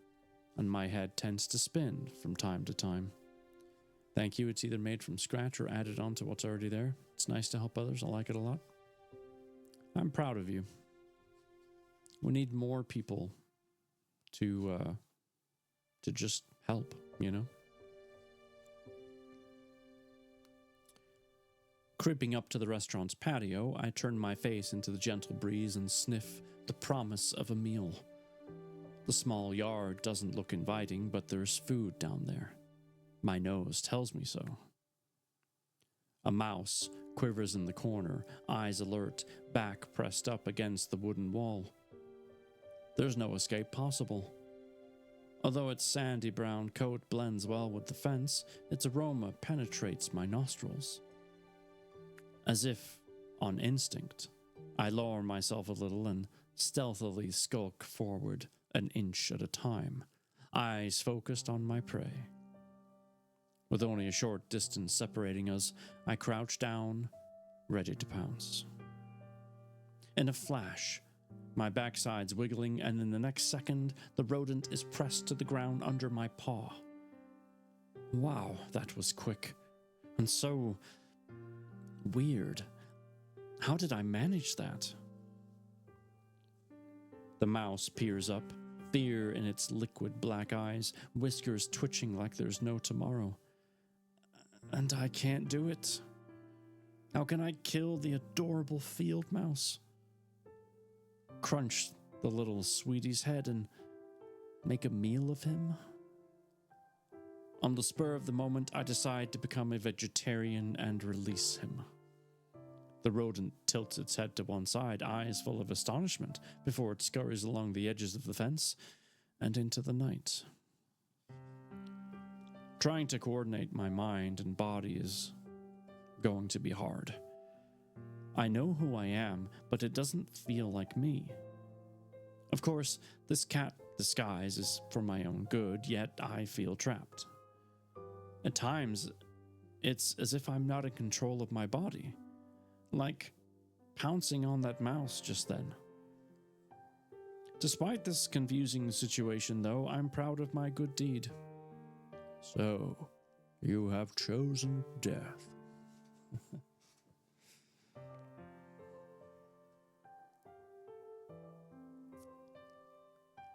and my head tends to spin from time to time. Thank you, it's either made from scratch or added on to what's already there. It's nice to help others, I like it a lot. I'm proud of you. We need more people to just help, you know? Creeping up to the restaurant's patio, I turn my face into the gentle breeze and sniff the promise of a meal. The small yard doesn't look inviting, but there's food down there. My nose tells me so. A mouse quivers in the corner, eyes alert, back pressed up against the wooden wall. There's no escape possible. Although its sandy brown coat blends well with the fence, its aroma penetrates my nostrils. As if on instinct, I lower myself a little and stealthily skulk forward an inch at a time, eyes focused on my prey. With only a short distance separating us, I crouch down, ready to pounce. In a flash, my backside's wiggling, and in the next second, the rodent is pressed to the ground under my paw. Wow, that was quick, and so weird. How did I manage that? The mouse peers up, fear in its liquid black eyes, whiskers twitching like there's no tomorrow. And I can't do it. How can I kill the adorable field mouse? Crunch the little sweetie's head and make a meal of him? On the spur of the moment, I decide to become a vegetarian and release him. The rodent tilts its head to one side, eyes full of astonishment, before it scurries along the edges of the fence and into the night. Trying to coordinate my mind and body is going to be hard. I know who I am, but it doesn't feel like me. Of course, this cat disguise is for my own good, yet I feel trapped. At times, it's as if I'm not in control of my body, like pouncing on that mouse just then. Despite this confusing situation, though, I'm proud of my good deed. So, you have chosen death.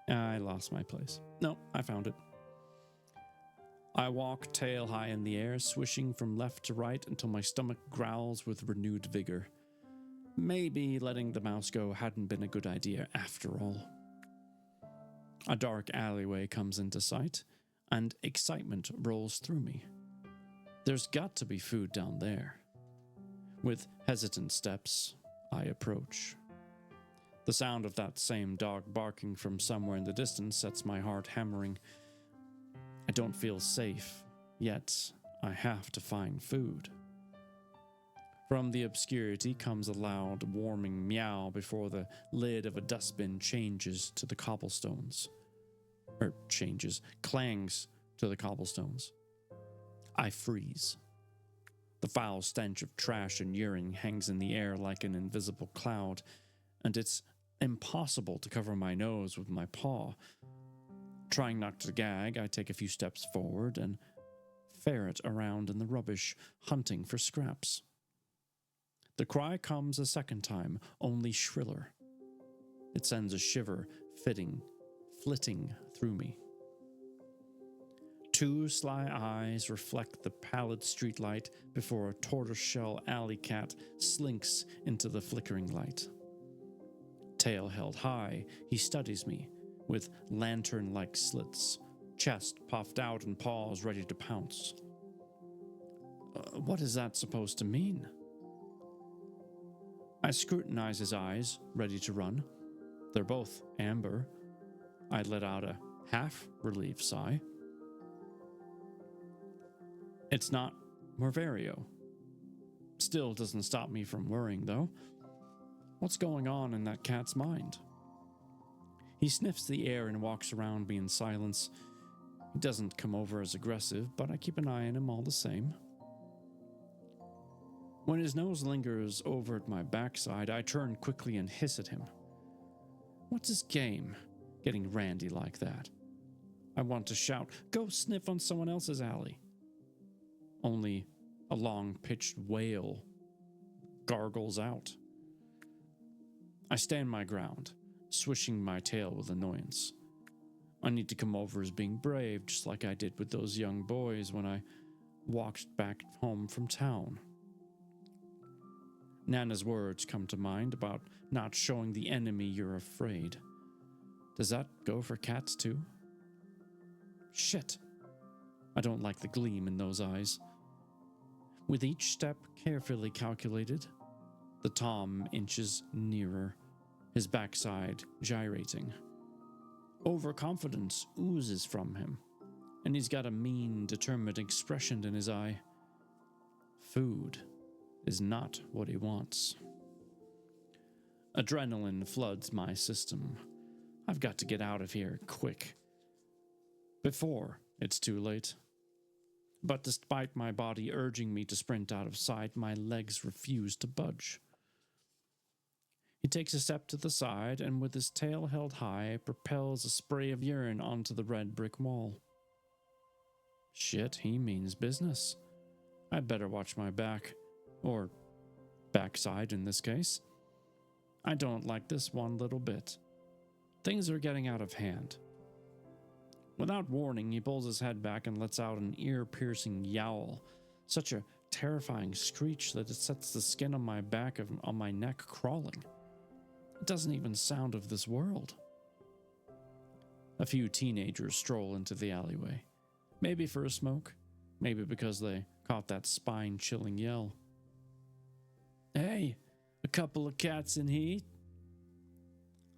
I lost my place. No, I found it. I walk tail high in the air, swishing from left to right until my stomach growls with renewed vigor. Maybe letting the mouse go hadn't been a good idea after all. A dark alleyway comes into sight, and excitement rolls through me. There's got to be food down there. With hesitant steps, I approach. The sound of that same dog barking from somewhere in the distance sets my heart hammering. I don't feel safe, yet I have to find food. From the obscurity comes a loud, warming meow before the lid of a dustbin changes to the cobblestones. Clangs to the cobblestones. I freeze. The foul stench of trash and urine hangs in the air like an invisible cloud, and it's impossible to cover my nose with my paw. Trying not to gag, I take a few steps forward and ferret around in the rubbish, hunting for scraps. The cry comes a second time, only shriller. It sends a shiver, flitting through me. Two sly eyes reflect the pallid streetlight before a tortoiseshell alley cat slinks into the flickering light. Tail held high, he studies me, with lantern-like slits, chest puffed out and paws ready to pounce. What is that supposed to mean? I scrutinize his eyes, ready to run. They're both amber. I let out a half-relieved sigh. It's not Morvario. Still doesn't stop me from worrying, though. What's going on in that cat's mind? He sniffs the air and walks around me in silence. He doesn't come over as aggressive, but I keep an eye on him all the same. When his nose lingers over at my backside, I turn quickly and hiss at him. What's his game, getting randy like that? I want to shout, go sniff on someone else's alley. Only a long-pitched wail gargles out. I stand my ground, swishing my tail with annoyance. I need to come over as being brave, just like I did with those young boys when I walked back home from town. Nana's words come to mind about not showing the enemy you're afraid. Does that go for cats too? Shit. I don't like the gleam in those eyes. With each step carefully calculated, the Tom inches nearer, his backside gyrating. Overconfidence oozes from him, and he's got a mean, determined expression in his eye. Food is not what he wants. Adrenaline floods my system. I've got to get out of here quick, before it's too late. But despite my body urging me to sprint out of sight, my legs refuse to budge. He takes a step to the side and with his tail held high, propels a spray of urine onto the red brick wall. Shit, he means business. I'd better watch my back. Or backside in this case. I don't like this one little bit. Things are getting out of hand. Without warning, he pulls his head back and lets out an ear-piercing yowl, such a terrifying screech that it sets the skin on my back on my neck crawling. It doesn't even sound of this world. A few teenagers stroll into the alleyway, maybe for a smoke, maybe because they caught that spine-chilling yell. Hey, a couple of cats in heat?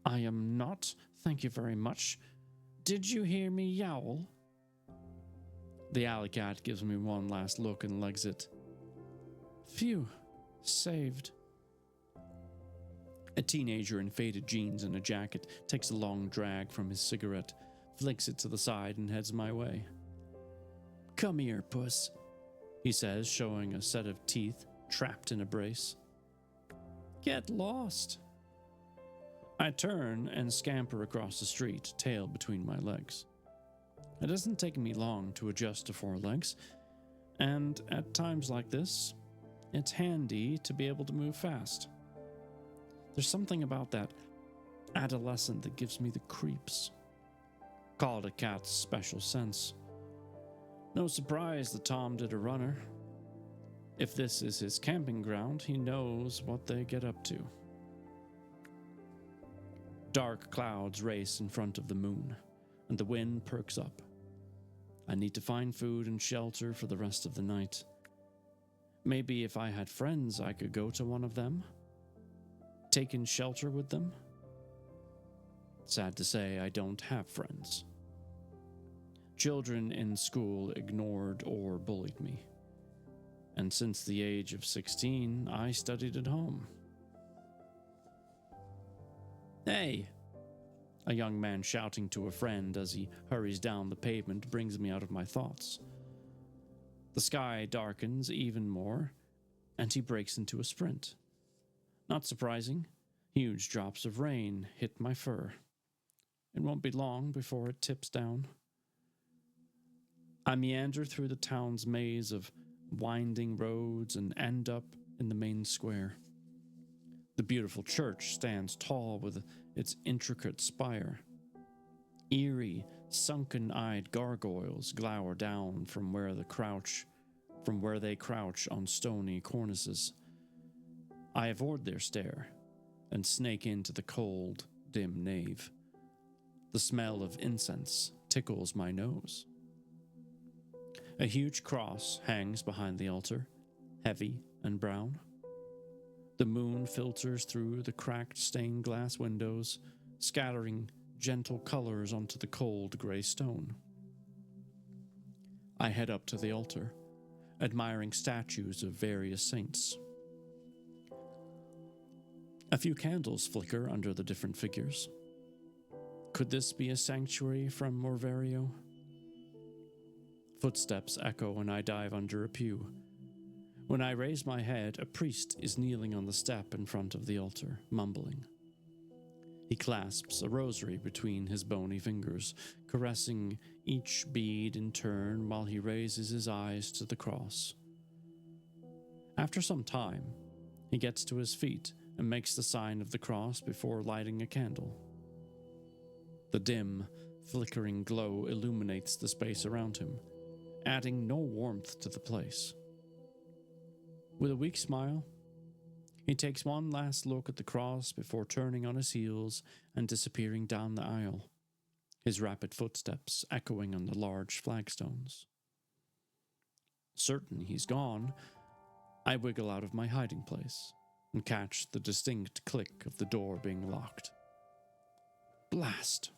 I am not, thank you very much. Did you hear me yowl? The alley cat gives me one last look and legs it. Phew, saved. A teenager in faded jeans and a jacket takes a long drag from his cigarette, flicks it to the side and heads my way. Come here, puss, he says, showing a set of teeth trapped in a brace. Get lost. I turn and scamper across the street, tail between my legs. It doesn't take me long to adjust to four legs, and at times like this, it's handy to be able to move fast. There's something about that adolescent that gives me the creeps. Call it a cat's special sense. No surprise that Tom did a runner. If this is his camping ground, he knows what they get up to. Dark clouds race in front of the moon, and the wind perks up. I need to find food and shelter for the rest of the night. Maybe if I had friends, I could go to one of them. Take in shelter with them. Sad to say, I don't have friends. Children in school ignored or bullied me. And since the age of 16, I studied at home. Hey! A young man shouting to a friend as he hurries down the pavement brings me out of my thoughts. The sky darkens even more, and he breaks into a sprint. Not surprising, huge drops of rain hit my fur. It won't be long before it tips down. I meander through the town's maze of winding roads and end up in the main square. The beautiful church stands tall with its intricate spire. Eerie, sunken-eyed gargoyles glower down from where they crouch on stony cornices. I avoid their stare and snake into the cold, dim nave. The smell of incense tickles my nose. A huge cross hangs behind the altar, heavy and brown. The moon filters through the cracked stained glass windows, scattering gentle colors onto the cold gray stone. I head up to the altar, admiring statues of various saints. A few candles flicker under the different figures. Could this be a sanctuary from Morvario? Footsteps echo and I dive under a pew. When I raise my head, a priest is kneeling on the step in front of the altar, mumbling. He clasps a rosary between his bony fingers, caressing each bead in turn while he raises his eyes to the cross. After some time, he gets to his feet and makes the sign of the cross before lighting a candle. The dim, flickering glow illuminates the space around him, adding no warmth to the place. With a weak smile, he takes one last look at the cross before turning on his heels and disappearing down the aisle, his rapid footsteps echoing on the large flagstones. Certain he's gone, I wiggle out of my hiding place and catch the distinct click of the door being locked. Blast!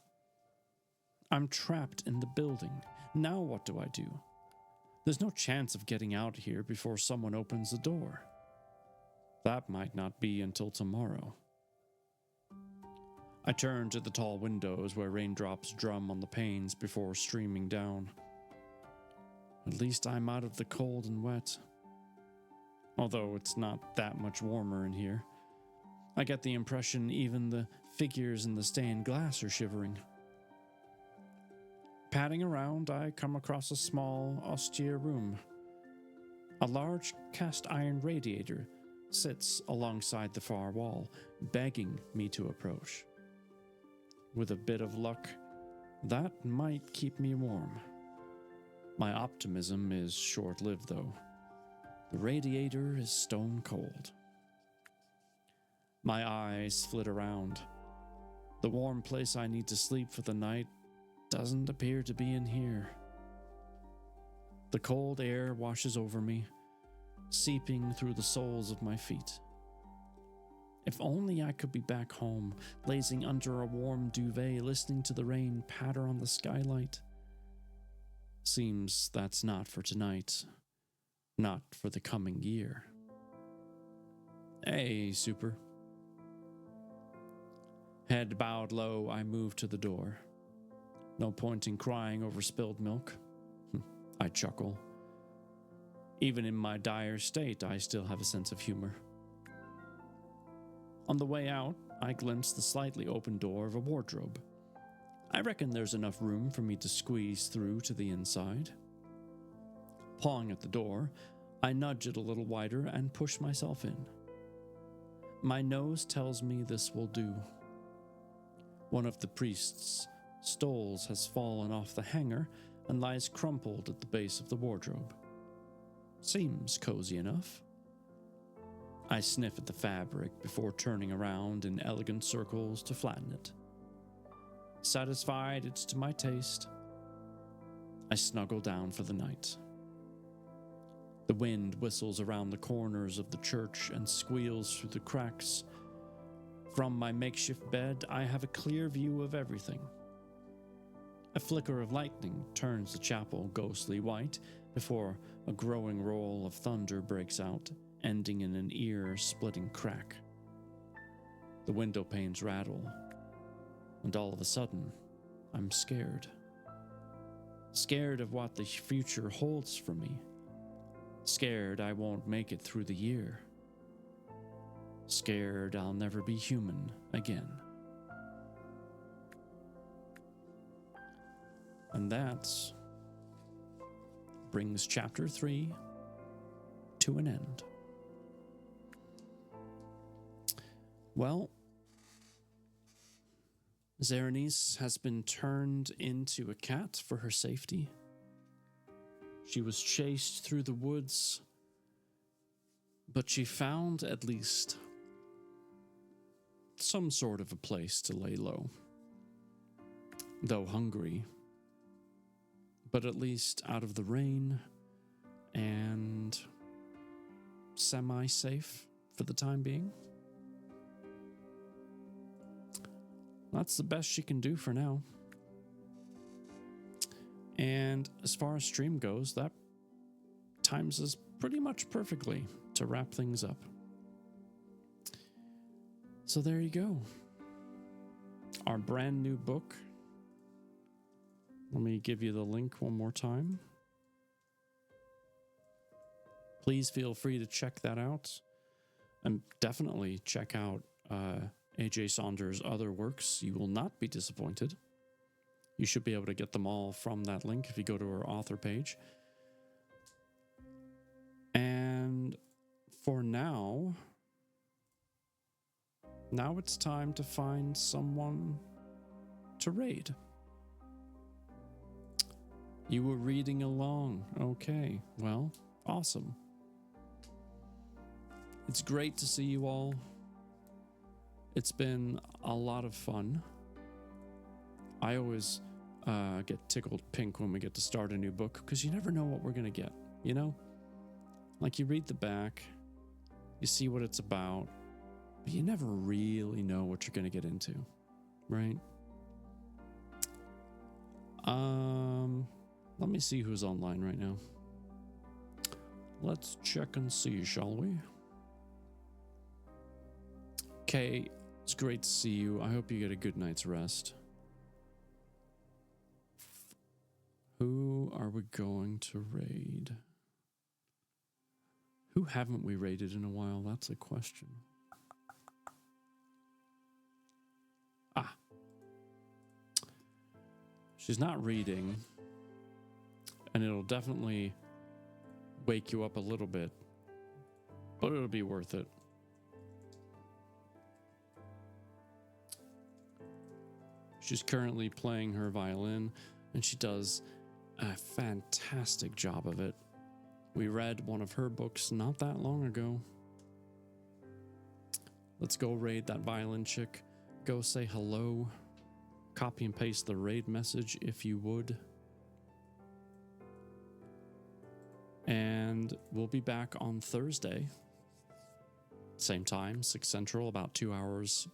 I'm trapped in the building. Now what do I do? There's no chance of getting out here before someone opens the door. That might not be until tomorrow. I turn to the tall windows where raindrops drum on the panes before streaming down. At least I'm out of the cold and wet. Although it's not that much warmer in here. I get the impression even the figures in the stained glass are shivering. Padding around, I come across a small, austere room. A large cast iron radiator sits alongside the far wall, begging me to approach. With a bit of luck, that might keep me warm. My optimism is short-lived, though. The radiator is stone cold. My eyes flit around. The warm place I need to sleep for the night doesn't appear to be in here. The cold air washes over me, seeping through the soles of my feet. If only I could be back home, lazing under a warm duvet, listening to the rain patter on the skylight. Seems that's not for tonight, not for the coming year. Hey, Super. Head bowed low, I move to the door. No point in crying over spilled milk. I chuckle. Even in my dire state, I still have a sense of humor. On the way out, I glimpse the slightly open door of a wardrobe. I reckon there's enough room for me to squeeze through to the inside. Pawing at the door, I nudge it a little wider and push myself in. My nose tells me this will do. One of the priest's stoles has fallen off the hanger and lies crumpled at the base of the wardrobe. Seems cozy enough. I sniff at the fabric before turning around in elegant circles to flatten it. Satisfied it's to my taste, I snuggle down for the night. The wind whistles around the corners of the church and squeals through the cracks. From my makeshift bed, I have a clear view of everything. A flicker of lightning turns the chapel ghostly white before a growing roll of thunder breaks out, ending in an ear-splitting crack. The window panes rattle, and all of a sudden, I'm scared. Scared of what the future holds for me. Scared I won't make it through the year. Scared I'll never be human again. And that brings chapter 3 to an end. Well, Xerenyse has been turned into a cat for her safety. She was chased through the woods, but she found at least some sort of a place to lay low. Though hungry, but at least out of the rain and semi-safe for the time being. That's the best she can do for now. And as far as stream goes, that times us pretty much perfectly to wrap things up. So there you go. Our brand new book. Let me give you the link one more time. please feel free to check that out. And definitely check out AJ Saunders' other works. You will not be disappointed. You should be able to get them all from that link if you go to her author page. And for now it's time to find someone to raid. You were reading along. Okay, well, awesome. It's great to see you all. It's been a lot of fun. I always get tickled pink when we get to start a new book because you never know what we're going to get, you know? Like you read the back, you see what it's about, but you never really know what you're going to get into, right? Let me see who's online right now. Let's check and see, shall we? Okay, it's great to see you. I hope you get a good night's rest. Who are we going to raid? Who haven't we raided in a while? That's a question. Ah. She's not reading, and it'll definitely wake you up a little bit, but it'll be worth it. She's currently playing her violin, and she does a fantastic job of it. We read one of her books not that long ago. Let's go raid that violin chick. Go say hello. Copy and paste the raid message if you would. And we'll be back on Thursday. Same time, 6 Central, about 2 hours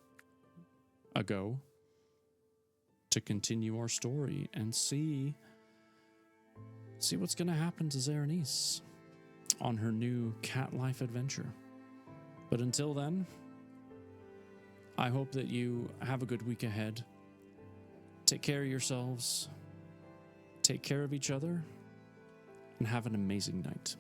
ago, to continue our story and see what's going to happen to Xerenyse on her new cat life adventure. But until then, I hope that you have a good week ahead. Take care of yourselves, take care of each other, and have an amazing night.